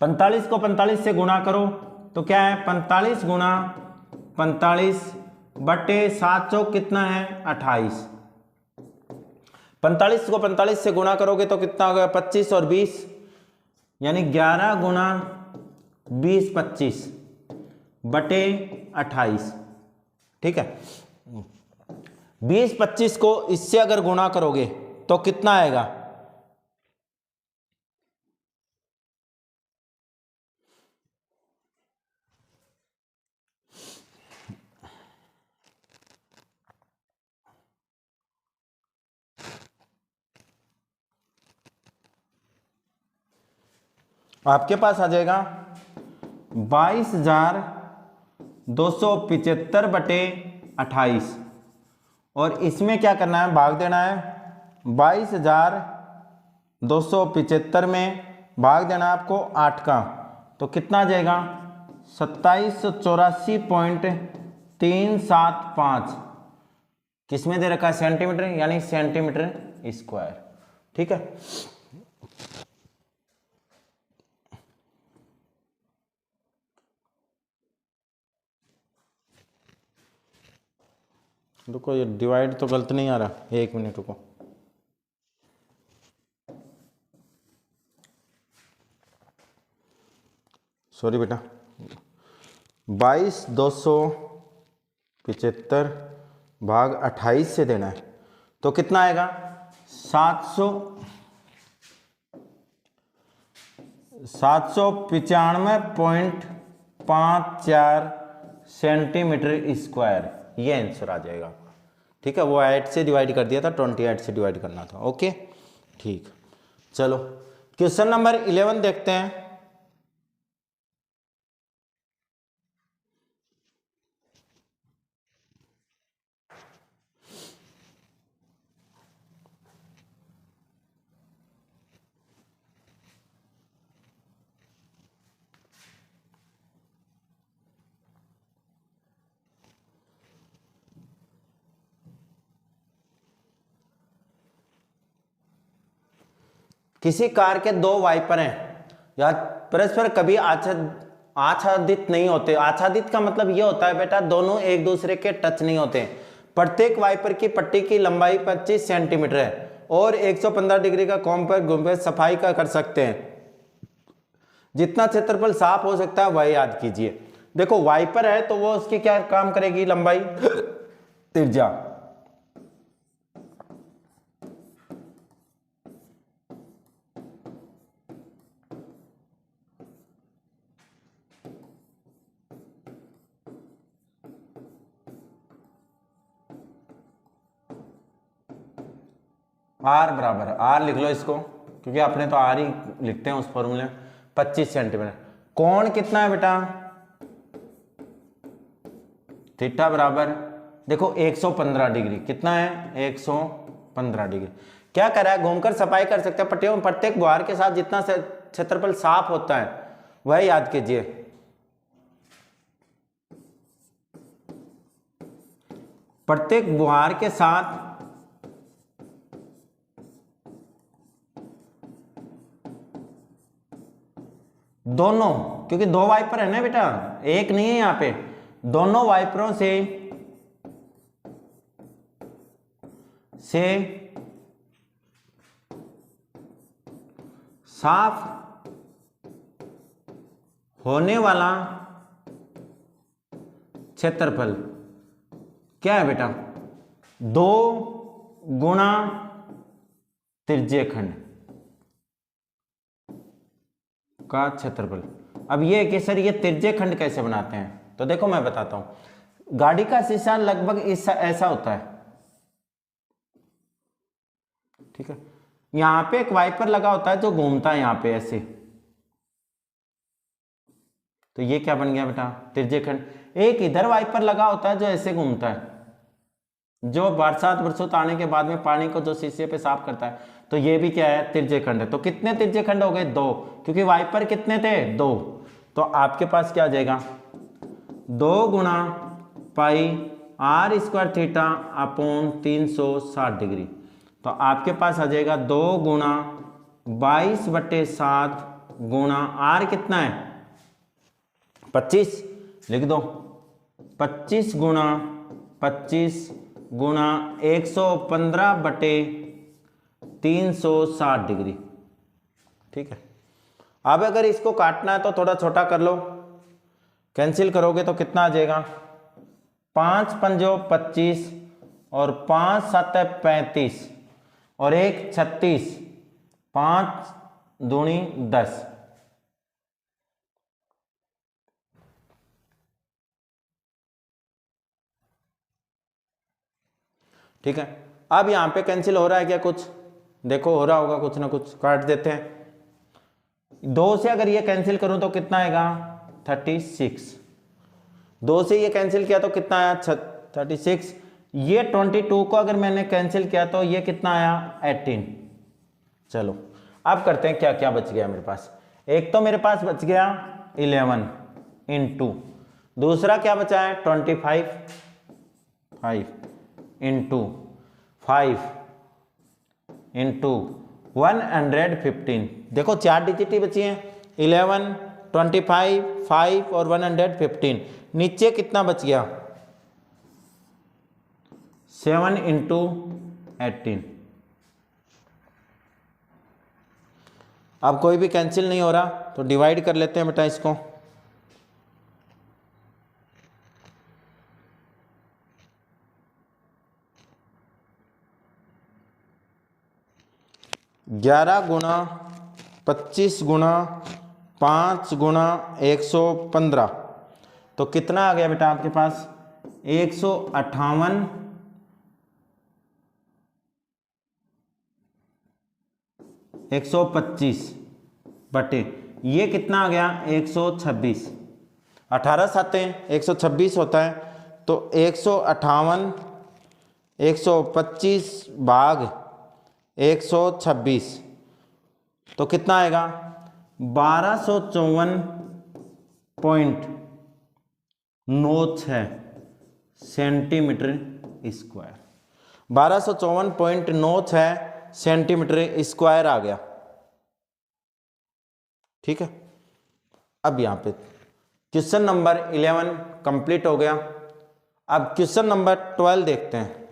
Speaker 1: 45 को 45 से गुणा करो तो क्या है 45 गुणा 45 बटे 7 चौक कितना है 28। 45 को 45 से गुणा करोगे तो कितना हो गया 25 और 20, यानी 11 गुणा 20 25 बटे 28। ठीक है 20 25 को इससे अगर गुणा करोगे तो कितना आएगा, आपके पास आ जाएगा 22,275 बटे 28, और इसमें क्या करना है, भाग देना है। 22,275 में भाग देना है आपको 8 का, तो कितना आ जाएगा 2784.375। किसमें दे रखा है, सेंटीमीटर, यानी सेंटीमीटर स्क्वायर। ठीक है, रुको, ये डिवाइड तो गलत नहीं आ रहा, 1 मिनट रुको। सॉरी बेटा, 22,275 भाग 28 से देना है, तो कितना आएगा 795.54 सेंटीमीटर स्क्वायर, ये आंसर आ जाएगा। ठीक है, वो 8 से डिवाइड कर दिया था, 28 से डिवाइड करना था। ओके ठीक, चलो क्वेश्चन नंबर 11 देखते हैं। किसी कार के 2 वाइपर हैं या परस्पर कभी आच्छादित नहीं होते। आच्छादित का मतलब ये होता है बेटा, दोनों एक दूसरे के टच नहीं होते। प्रत्येक वाइपर की पट्टी की लंबाई 25 सेंटीमीटर है और 115 डिग्री का कोण पर घूमकर सफाई का कर सकते हैं। जितना क्षेत्रफल साफ हो सकता है वह याद कीजिए। देखो वाइपर है तो वो उसकी क्या काम करेगी, लंबाई त्रिज्या। आर बराबर, आर लिख लो इसको, क्योंकि अपने तो आर ही लिखते हैं उस फॉर्मूले में। 25 सेंटीमीटर। कोण कितना है बेटा, थीटा बराबर, देखो 115 डिग्री। कितना है, 115 डिग्री। क्या कर रहा है, घूमकर सफाई कर सकते हैं पट्टियों में। प्रत्येक बुहार के साथ जितना क्षेत्रफल साफ होता है वह याद कीजिए। प्रत्येक बुहार के साथ दोनों, क्योंकि 2 वाइपर है ना बेटा, एक नहीं है यहां पे, दोनों वाइपरों से साफ होने वाला क्षेत्रफल क्या है बेटा, 2 गुणा त्रिज्यखंड का क्षेत्रफल। अब ये कि सर ये त्रिज्यखंड कैसे बनाते हैं, तो देखो मैं बताता हूं। गाड़ी का शीशा लगभग ऐसा होता है, ठीक है। यहां पे एक वाइपर लगा होता है जो घूमता है यहां पे ऐसे, तो ये क्या बन गया बेटा, त्रिज्यखंड। एक इधर वाइपर लगा होता है जो ऐसे घूमता है, जो बरसात बरसात आने के बाद में पानी को जो शीशे पे साफ करता है, तो ये भी क्या है, त्रिज्यखंड है। तो कितने त्रिज्यखंड हो गए, 2, क्योंकि वाइपर कितने थे, 2। तो आपके पास क्या आ जाएगा, 2 गुणा pi r square theta upon 360 degree. तो आपके पास आ जाएगा 2 गुणा 22/7 गुणा आर कितना है 25, लिख दो 25 गुणा 25 गुणा 115/360 डिग्री। ठीक है, अब अगर इसको काटना है तो थोड़ा छोटा कर लो, कैंसिल करोगे तो कितना आ जाएगा, 5 पंजो 25 और 5 7 35 और 1 36, 5 दूनी 10। ठीक है, अब यहां पे कैंसिल हो रहा है क्या कुछ, देखो हो रहा होगा कुछ ना कुछ, काट देते हैं। 2 से अगर ये कैंसिल करूं तो कितना आएगा 36। 2 से ये कैंसिल किया तो कितना आया 36। ये 22 को अगर मैंने कैंसिल किया तो ये कितना आया 18। चलो अब करते हैं क्या क्या बच गया मेरे पास। एक तो मेरे पास बच गया 11 इंटू, दूसरा क्या बचा है 25 इंटू 5 इंटू 115। देखो 4 डिजिट ही बची हैं, 11, 25, 5 और 115। नीचे कितना बच गया 7 इंटू 18। अब कोई भी कैंसिल नहीं हो रहा तो डिवाइड कर लेते हैं बेटा इसको। ग्यारह गुणा 25 गुणा 5 गुणा 115 तो कितना आ गया बेटा आपके पास 158 125 बटे ये कितना आ गया 126। 18 साते 126 होता है तो 158 125 भाग 126 तो कितना आएगा 1254.96 सेंटीमीटर स्क्वायर। 1254.96 सेंटीमीटर स्क्वायर आ गया। ठीक है, अब यहां पे क्वेश्चन नंबर 11 कंप्लीट हो गया। अब क्वेश्चन नंबर 12 देखते हैं।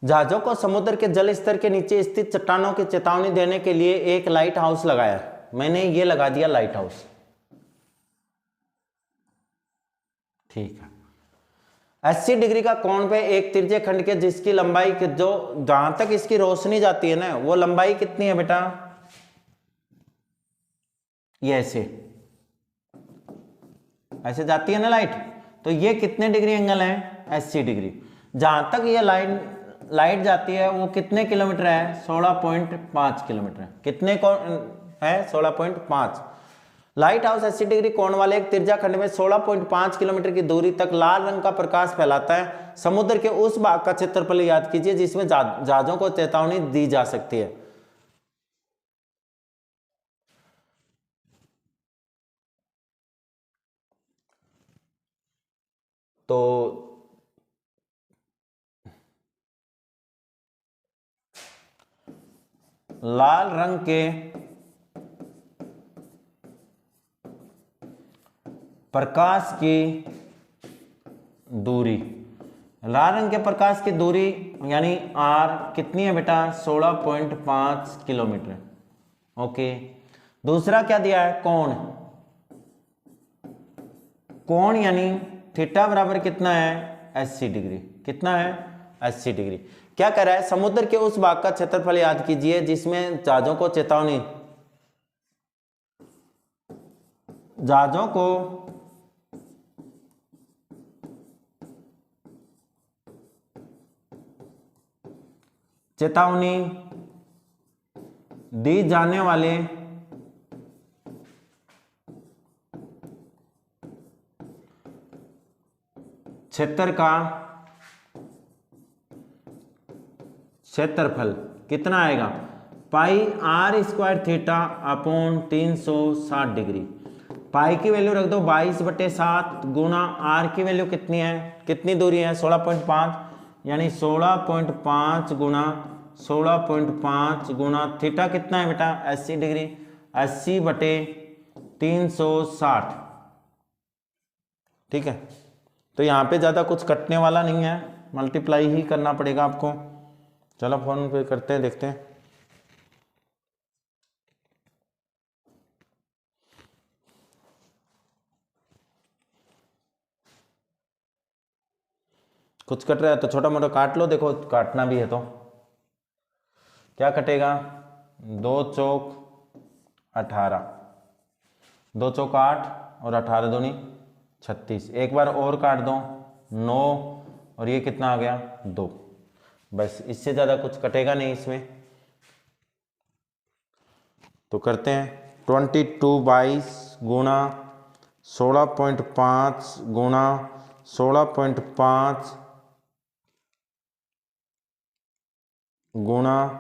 Speaker 1: जहाजों को समुद्र के जल स्तर के नीचे स्थित चट्टानों की चेतावनी देने के लिए एक लाइट हाउस लगाया। मैंने ये लगा दिया लाइट हाउस। ठीक है, 80 डिग्री का कोण पे एक तिरछे खंड के जिसकी लंबाई के जो जहां तक इसकी रोशनी जाती है ना वो लंबाई कितनी है बेटा, ये ऐसे जाती है ना लाइट, तो ये कितने डिग्री एंगल है 80 डिग्री। जहां तक ये लाइट जाती है वो कितने किलोमीटर है 16.5 किलोमीटर। कितने को है 16.5। लाइट हाउस 80 डिग्री कोण वाले एक तिरछा खंड में 16.5 किलोमीटर की दूरी तक लाल रंग का प्रकाश फैलाता है। समुद्र के उस भाग का क्षेत्रफल याद कीजिए जिसमें जहाजों को चेतावनी दी जा सकती है। तो लाल रंग के प्रकाश की दूरी, लाल रंग के प्रकाश की दूरी यानी आर कितनी है बेटा 16.5 किलोमीटर। ओके, दूसरा क्या दिया है कोण, कोण यानी थीटा बराबर कितना है 80 डिग्री। कितना है 80 डिग्री। क्या कर रहा है समुद्र के उस भाग का क्षेत्रफल याद कीजिए जिसमें जहाजों को चेतावनी, जहाजों को चेतावनी दी जाने वाले क्षेत्र का क्षेत्रफल कितना आएगा pi r square theta upon 360 degree. Pi की वैल्यू रख दो 22/7 गुना आर की वैल्यू कितनी है, कितनी दूरी है 16.5 यानी 16.5 गुना 16.5 गुना थीटा कितना है बेटा 80 डिग्री। 80/360। ठीक है, तो यहाँ पे ज़्यादा कुछ कटने वाला नहीं है, मल्टीप्लाई ही करना पड़ेगा आपको। चलो फोन पे करते हैं, देखते हैं। कुछ कट रहा है तो छोटा मोटा काट लो, देखो काटना भी है तो क्या कटेगा, 2 चौक 18, 2 चौक 8 और 18 दूनी 36, एक बार और काट दो 9 और ये कितना आ गया 2, बस इससे ज़्यादा कुछ कटेगा नहीं इसमें। तो करते हैं 22/22 गुणा 16.5 गुणा 16.5 गुणा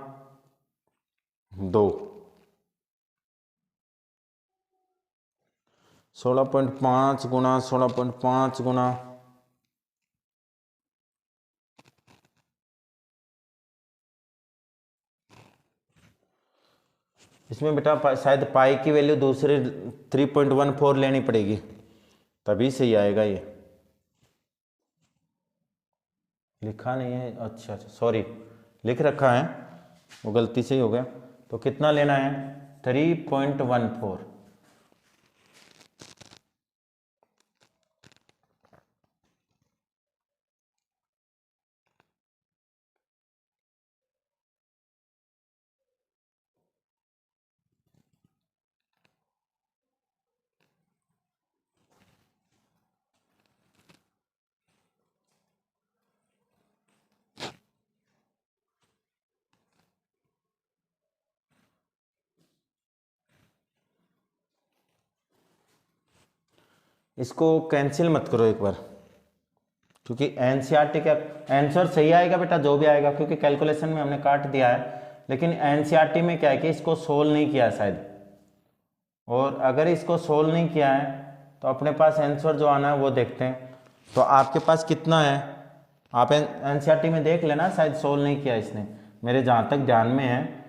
Speaker 1: 2, 16.5 गुणा 16.5 गुणा, इसमें बेटा शायद पाई की वैल्यू दूसरे 3.14 लेनी पड़ेगी तभी सही आएगा। ये लिखा नहीं है, अच्छा सॉरी लिख रखा है वो गलती से ही हो गया। तो कितना लेना है 3.14, इसको कैंसिल मत करो एक बार, क्योंकि एनसीईआरटी का आंसर सही आएगा बेटा जो भी आएगा, क्योंकि कैलकुलेशन में हमने काट दिया है, लेकिन एनसीईआरटी में क्या है कि इसको सोल्व नहीं किया है शायद, और अगर इसको सोल्व नहीं किया है तो अपने पास आंसर जो आना है वो देखते हैं। तो आपके पास कितना है, आप एनसीईआरटी में देख लेना, शायद सोल्व नहीं किया इसने, मेरे जहाँ तक ध्यान में है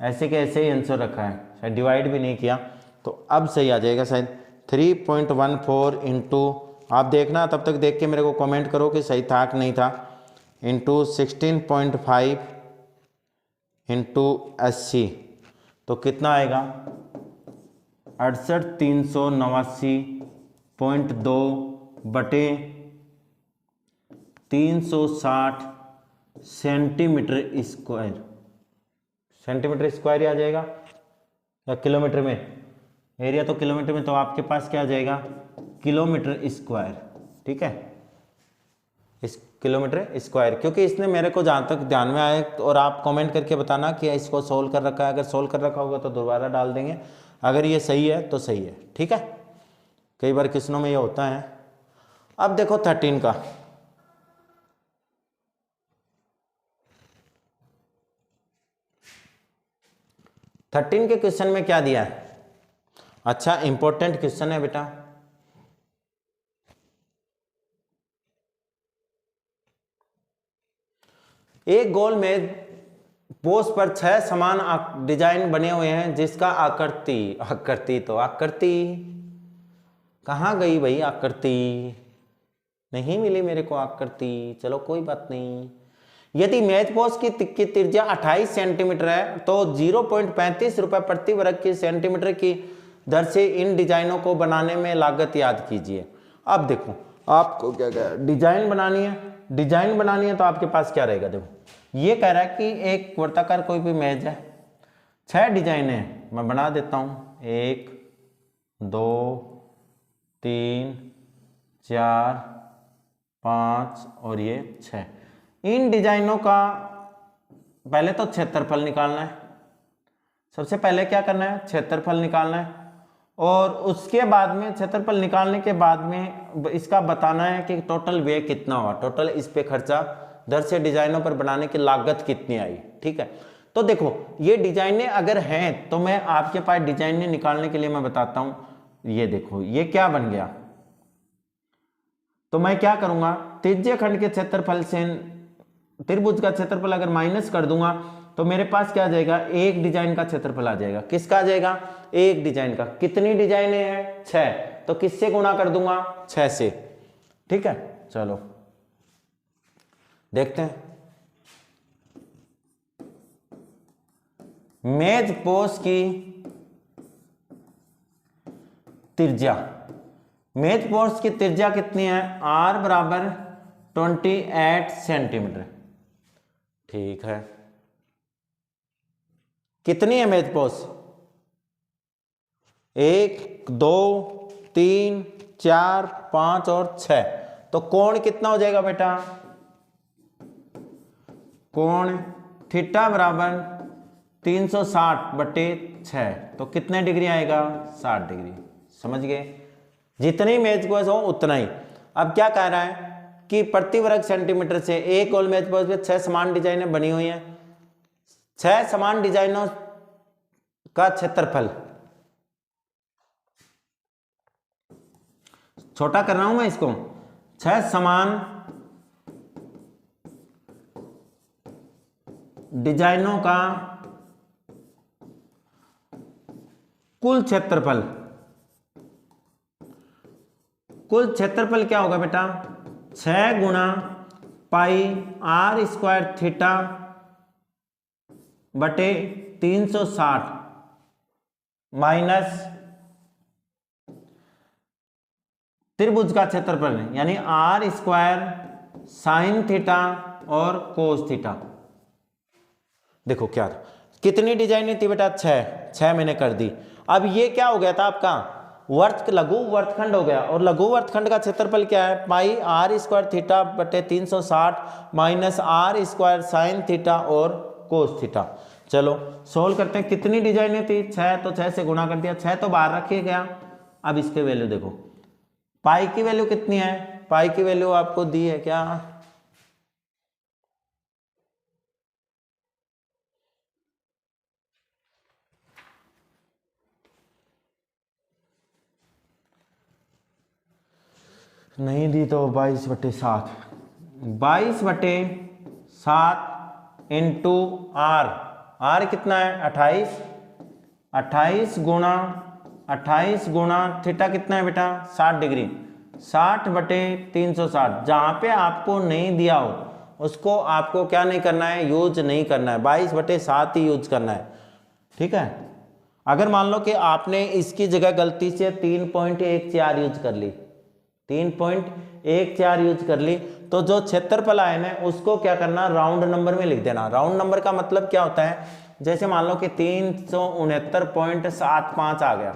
Speaker 1: ऐसे के ऐसे ही आंसर रखा है, शायद डिवाइड भी नहीं किया। तो अब सही आ जाएगा शायद 3.14 इंटू, आप देखना तब तक देख के मेरे को कमेंट करो कि सही था कि नहीं था, इंटू 16.5 इंटू 80, तो कितना आएगा 68,389.2 बटे 360 सेंटीमीटर स्क्वायर, सेंटीमीटर स्क्वायर ही आ जाएगा या किलोमीटर में, एरिया तो किलोमीटर में, तो आपके पास क्या आ जाएगा किलोमीटर स्क्वायर, ठीक है, इस किलोमीटर स्क्वायर, क्योंकि इसने मेरे को जहाँ तक ध्यान में आए, और आप कमेंट करके बताना कि इसको सोल्व कर रखा है, अगर सोल्व कर रखा होगा तो दोबारा डाल देंगे, अगर ये सही है तो सही है, ठीक है, कई बार क्वेश्चनों में ये होता है। अब देखो 13 का, के क्वेश्चन में क्या दिया है, अच्छा इंपॉर्टेंट क्वेश्चन है बेटा, एक गोल में पोस्ट पर 6 समान डिजाइन बने हुए हैं जिसका आकृति कहाँ गई भाई, आकृति नहीं मिली मेरे को आकृति, चलो कोई बात नहीं। यदि मैच पोस्ट की त्रिज्या 28 सेंटीमीटर है तो 0.35 रुपए प्रति वर्ग की सेंटीमीटर की दर से इन डिजाइनों को बनाने में लागत याद कीजिए। अब देखो आपको क्या क्या डिजाइन बनानी है तो आपके पास क्या रहेगा, देखो ये कह रहा है कि एक वर्ताकार कोई भी मेज है, 6 डिजाइन है, मैं बना देता हूं 1 2 3 4 5 और ये 6। इन डिजाइनों का पहले तो क्षेत्रफल निकालना है, सबसे पहले क्या करना है क्षेत्रफल निकालना है, और उसके बाद में क्षेत्रफल निकालने के बाद में इसका बताना है कि टोटल व्यय कितना हुआ, टोटल इस पे खर्चा, दर से डिजाइनों पर बनाने की लागत कितनी आई, ठीक है। तो देखो ये डिजाइनें अगर हैं तो मैं आपके पास डिजाइनें निकालने के लिए मैं बताता हूं, ये देखो ये क्या बन गया, तो मैं क्या करूंगा त्रिज्य खंड के क्षेत्रफल से त्रिभुज का क्षेत्रफल अगर माइनस कर दूंगा तो मेरे पास क्या आ जाएगा, एक डिजाइन का क्षेत्रफल आ जाएगा, किसका आ जाएगा एक डिजाइन का, कितनी डिजाइनें हैं 6, तो किससे गुणा कर दूंगा 6 से, ठीक है। चलो देखते हैं, मेज पोस्ट की त्रिज्या, मेज पोस्ट की त्रिज्या कितनी है, r बराबर 28 सेंटीमीटर। ठीक है, कितनी है मेज पोस्ट? 1 2 3 4 5 और 6। तो कोण कितना हो जाएगा बेटा? कोण थीटा बराबर 360/6। तो कितने डिग्री आएगा? 60 डिग्री। समझ गए? जितनी मेज पोस्ट हो उतना ही। अब क्या कह रहा है कि प्रति वर्ग सेंटीमीटर से एक गोल मेज पोस्ट पे 6 समान डिजाइनें बनी हुई हैं। 6 समान डिजाइनों का क्षेत्रफल, छोटा कर रहा हूं मैं इसको, 6 समान डिजाइनों का कुल क्षेत्रफल। कुल क्षेत्रफल क्या होगा बेटा? 6 गुणा पाई आर स्क्वायर थीटा बटे 360 माइनस त्रिभुज का क्षेत्रफल यानी आर स्क्वायर साइन थीटा और कोस थीटा। देखो क्या था, कितनी डिजाइन थी बेटा? 6 मैंने कर दी। अब ये क्या हो गया था आपका? लघु वर्तखंड हो गया। और लघु वर्तखंड का क्षेत्रफल क्या है? पाई आर स्क्वायर थीटा बटे 360 minus R square sine theta और कोस थीटा। चलो सोल्व करते हैं। कितनी डिजाइनें थी? 6, तो 6 से गुणा कर दिया। 6 तो बाहर रखिए गया। अब इसके वैल्यू देखो, पाई की वैल्यू कितनी है? पाई की वैल्यू आपको दी है क्या? नहीं दी तो 22/7। 22/7 इंटू आर। आर कितना है? 28। 28 गुणा थीटा कितना है बेटा? 60 डिग्री। 60/360। जहां पे आपको नहीं दिया हो उसको आपको क्या नहीं करना है? यूज नहीं करना है। 22/7 ही यूज करना है। ठीक है। अगर मान लो कि आपने इसकी जगह गलती से 3.14 यूज कर ली, 3.14 यूज कर ली, तो जो क्षेत्रफल आया ना उसको क्या करना? राउंड नंबर में लिख देना। राउंड नंबर का मतलब क्या होता है? जैसे मान लो कि 369.75 आ गया।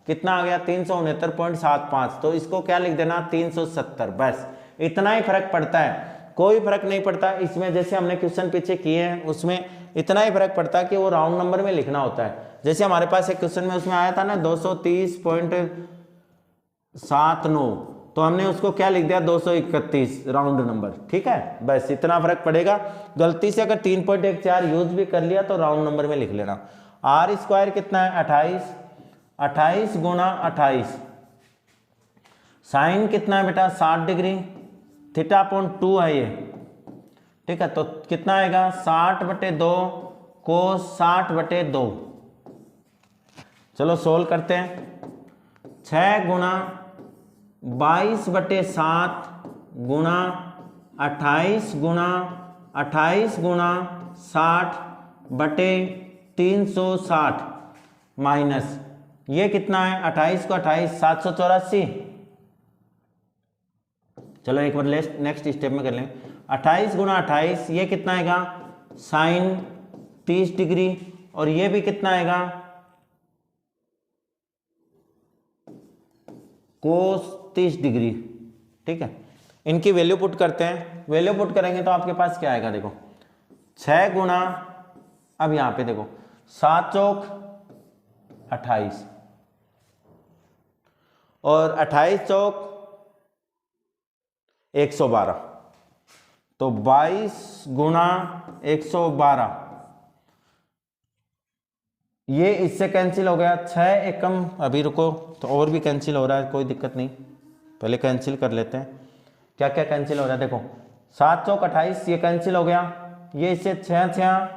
Speaker 1: कितना आ गया? 369.75। तो इसको क्या लिख देना? 370। बस इतना ही फर्क पड़ता है, कोई फर्क नहीं पड़ता इसमें। जैसे हमने क्वेश्चन पीछे किए हैं उसमें इतना ही फर्क पड़ता है कि वो राउंड नंबर में लिखना होता है। जैसे हमारे पास एक क्वेश्चन में उसमें आया था ना 230.79, तो हमने उसको क्या लिख दिया? 231 राउंड नंबर। ठीक है, बस इतना फर्क पड़ेगा। गलती से अगर 3.14 यूज भी कर लिया तो राउंड नंबर में लिख लेना। आर स्क्वायर कितना है? 28। 28 गुणा 28। साइन कितना है बेटा? 60 डिग्री। थीटा अपॉन 2 है ये। ठीक है, तो कितना आएगा? 60/2 कोस 60/2। चलो सोल्व करते हैं। 6 गुणा 22/7 गुणा 28 गुणा 60/360 माइनस ये कितना है? 28 को 28 784। चलो एक बार नेक्स्ट स्टेप में कर लें। 28 गुणा 28 ये कितना आएगा? Sine 30 degree. और ये भी कितना आएगा? Cos 30 degree. ठीक है, इनकी वैल्यू पुट करते हैं। वैल्यू पुट करेंगे तो आपके पास क्या आएगा? देखो 6 गुणा, अब यहां पे देखो 7 चौक 28 और 28 चौक 112, तो 22 गुणा 112। ये इससे कैंसिल हो गया। 6 एकम, अभी रुको, तो और भी कैंसिल हो रहा है, कोई दिक्कत नहीं, पहले कैंसिल कर लेते हैं। क्या क्या कैंसिल हो रहा है? देखो 7 चौक 28 ये कैंसिल हो गया। ये इससे 6 6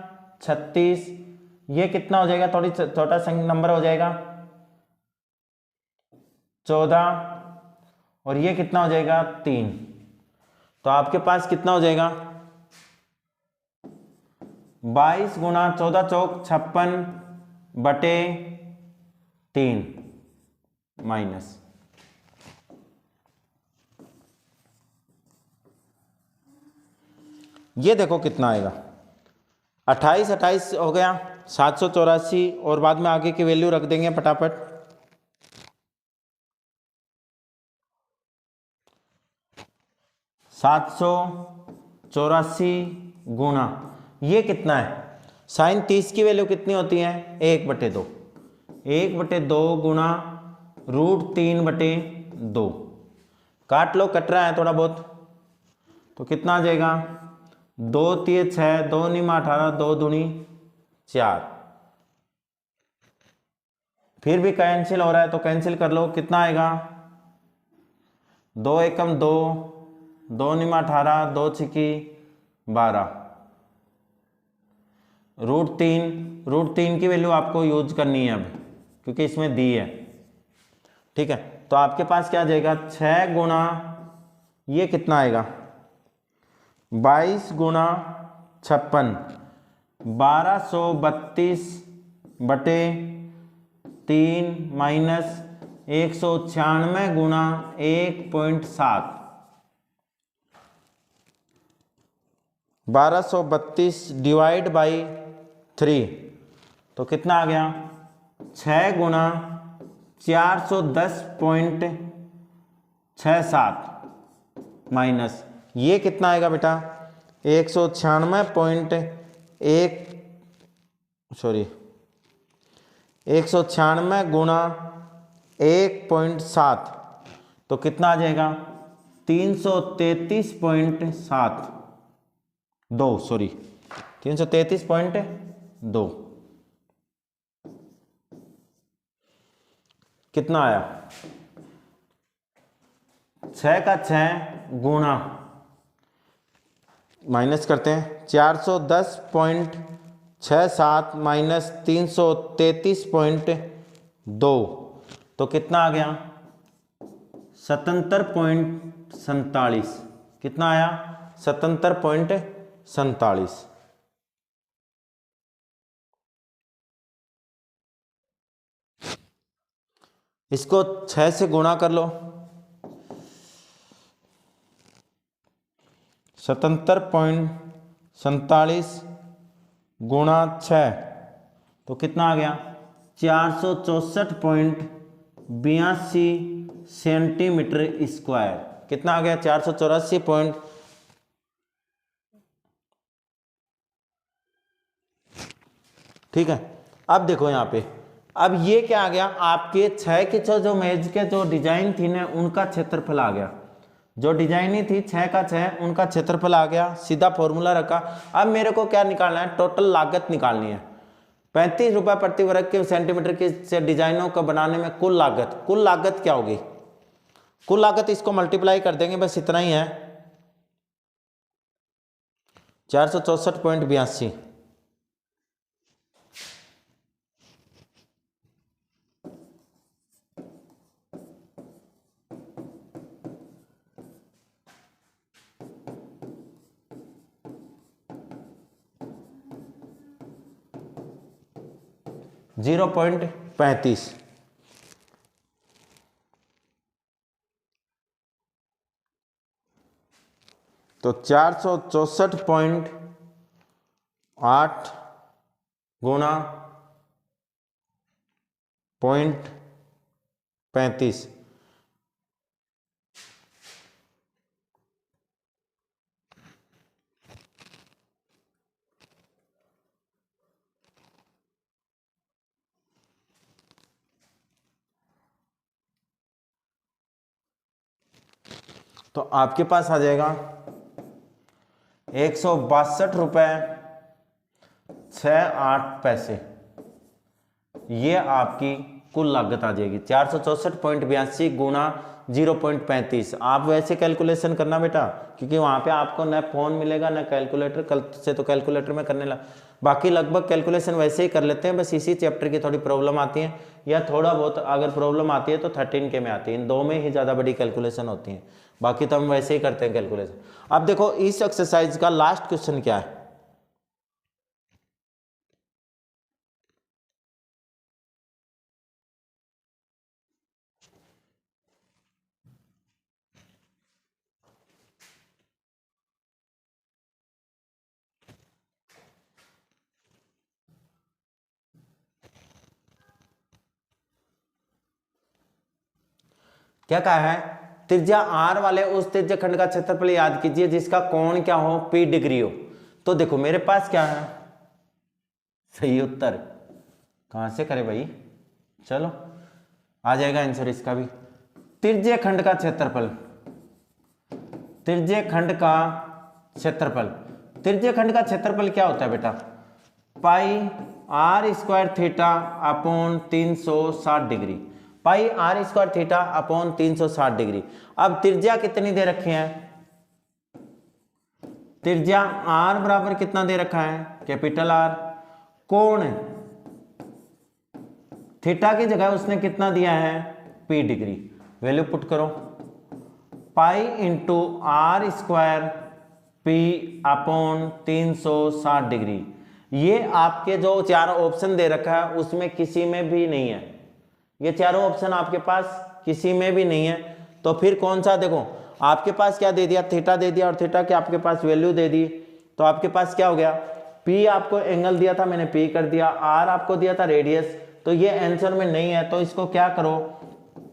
Speaker 1: 36, ये कितना हो जाएगा? थोड़ी छोटा नंबर हो जाएगा 14, और ये कितना हो जाएगा? 3। तो आपके पास कितना हो जाएगा? 22 गुणा 14 चौक 56/3 माइनस ये देखो कितना आएगा, 28 28 हो गया 784, और बाद में आगे की वैल्यू रख देंगे फटाफट। 784 गुणा ये कितना है, साइन 30 की वैल्यू कितनी होती है 1/2, 1/2 गुणा √3/2, काट लो, कट रहा है थोड़ा बहुत, तो कितना आ जाएगा 2 3 6, 2 9 18, 2 दूनी 4, फिर भी कैंसिल हो रहा है तो कैंसिल कर लो, कितना आएगा 2 एकम 2, 2 9 18, 2 छिकी 12, √3 की वैल्यू आपको यूज करनी है अब, क्योंकि इसमें दी है। ठीक है, तो आपके पास क्या आ जाएगा 6 गुणा ये कितना आएगा 22 गुणा 56, 1232/3 माइनस 196 गुणा 1.7, 1232 डिवाइड बाई 3, तो कितना आ गया 6 गुणा 410.67 माइनस ये कितना आएगा बेटा 196 गुणा 1.7, तो कितना आ जाएगा 333.2 कितना आया 6 का 6 गुणा माइनस करते हैं 410.67 माइनस 333.2, तो कितना आ गया 77.47, कितना आया 77.47। इसको 6 से गुणा कर लो, 77.47 गुणा 6, तो कितना आ गया 464.82 सेंटीमीटर स्क्वायर, कितना आ गया 484 ठीक है। अब देखो यहाँ पे, अब ये क्या आ गया आपके 6 के जो मेज के जो डिजाइन थी ना उनका क्षेत्रफल आ गया, जो डिजाइन ही थी 6 का 6 उनका क्षेत्रफल आ गया, सीधा फॉर्मूला रखा। अब मेरे को क्या निकालना है, टोटल लागत निकालनी है। 35 रुपए प्रति वर्ग के सेंटीमीटर के से डिजाइनों को बनाने में कुल लागत क्या होगी, कुल लागत इसको मल्टीप्लाई कर देंगे, बस इतना ही है 464.82। (0.35) तो 464.8 गुणा 0.35, तो आपके पास आ जाएगा 162.68 ये आपकी कुल लागत आ जाएगी। 464.82 गुणा 0.35। आप वैसे कैलकुलेशन करना बेटा, क्योंकि वहां पे आपको न फोन मिलेगा न कैलकुलेटर, कल से तो कैलकुलेटर में करने लगा, बाकी लगभग कैलकुलेशन वैसे ही कर लेते हैं, बस इसी चैप्टर की थोड़ी प्रॉब्लम आती है, या थोड़ा बहुत अगर प्रॉब्लम आती है तो 13 के में आती है, इन दो में ही ज़्यादा बड़ी कैलकुलेशन होती है, बाकी तो हम वैसे ही करते हैं कैलकुलेशन। अब देखो इस एक्सरसाइज का लास्ट क्वेश्चन क्या है, क्या कहा है, त्रिज्या r वाले उस त्रिज्या खंड का क्षेत्रफल याद कीजिए जिसका कोण क्या हो, p डिग्री हो। तो देखो मेरे पास क्या है, सही उत्तर कहां से करे भाई, चलो आ जाएगा आंसर इसका भी। त्रिज्य खंड का क्षेत्रफल, त्रिज्य खंड का क्षेत्रफल, त्रिज्य खंड का क्षेत्रफल क्या होता है बेटा, pi r square theta upon 360 degree, pi r square theta upon 360 degree. अब त्रिज्या कितनी दे रखी है, त्रिज्या आर बराबर कितना दे रखा है, कैपिटल आर, कोण थीटा की जगह उसने कितना दिया है, पी डिग्री, वैल्यू पुट करो, pi into R square P upon 360 degree. ये आपके जो चारों ऑप्शन दे रखा है उसमें किसी में भी नहीं है, ये चारों ऑप्शन आपके पास किसी में भी नहीं है, तो फिर कौन सा, देखो आपके पास क्या दे दिया, थीटा दे दिया और थीटा की आपके पास वैल्यू दे दी, तो आपके पास क्या हो गया, पी आपको एंगल दिया था मैंने पी कर दिया, आर आपको दिया था रेडियस, तो ये आंसर में नहीं है, तो इसको क्या करो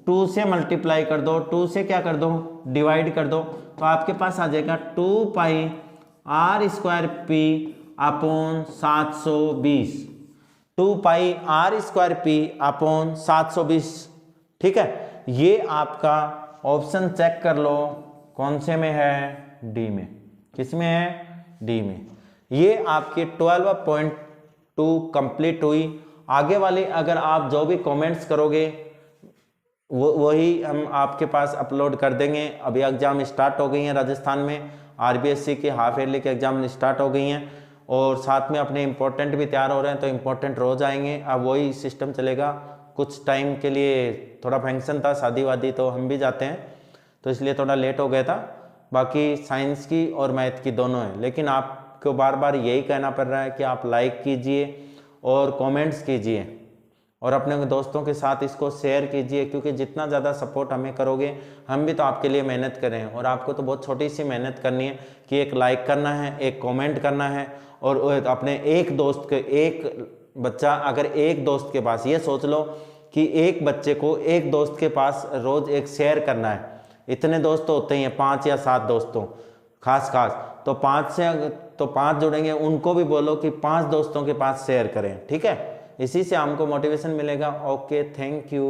Speaker 1: 2 से मल्टीप्लाई कर दो, 2 से क्या कर दो डिवाइड कर दो, तो आपके पास आ जाएगा 2 pi r square P upon 720, 2 pi r square P upon 720, ठीक है। ये आपका ऑप्शन चेक कर लो कौन से में है, डी में, किस में है, डी में। ये आपकी 12.2 कंप्लीट हुई। आगे वाली अगर आप जो भी कमेंट्स करोगे वही हम आपके पास अपलोड कर देंगे। अभी एग्जाम स्टार्ट हो गई हैं राजस्थान में, आरबीएससी की हाफ ईयरली के एग्जाम स्टार्ट हो गई हैं और साथ में अपने इम्पोर्टेंट भी तैयार हो रहे हैं, तो इम्पोर्टेंट रोज आएंगे। अब वही सिस्टम चलेगा, कुछ टाइम के लिए थोड़ा फंक्शन था, शादी वादी, तो हम भी जाते हैं, तो इसलिए थोड़ा लेट हो गया था। बाकी साइंस की और मैथ की दोनों है, लेकिन आपको बार बार यही कहना पड़ रहा है कि आप लाइक कीजिए और कमेंट्स कीजिए और अपने दोस्तों के साथ इसको शेयर कीजिए, क्योंकि जितना ज़्यादा सपोर्ट हमें करोगे, हम भी तो आपके लिए मेहनत कर रहे हैं और आपको तो बहुत छोटी सी मेहनत करनी है कि एक लाइक करना है, एक कमेंट करना है और अपने एक दोस्त के, एक बच्चा अगर एक दोस्त के पास, ये सोच लो कि एक बच्चे को एक दोस्त के पास रोज़ एक शेयर करना है। इतने दोस्त तो होते ही हैं, 5 या 7 दोस्तों खास, तो 5 से तो 5 जुड़ेंगे, उनको भी बोलो कि 5 दोस्तों के पास शेयर करें, ठीक है। इसी से हमको मोटिवेशन मिलेगा। Okay, thank you.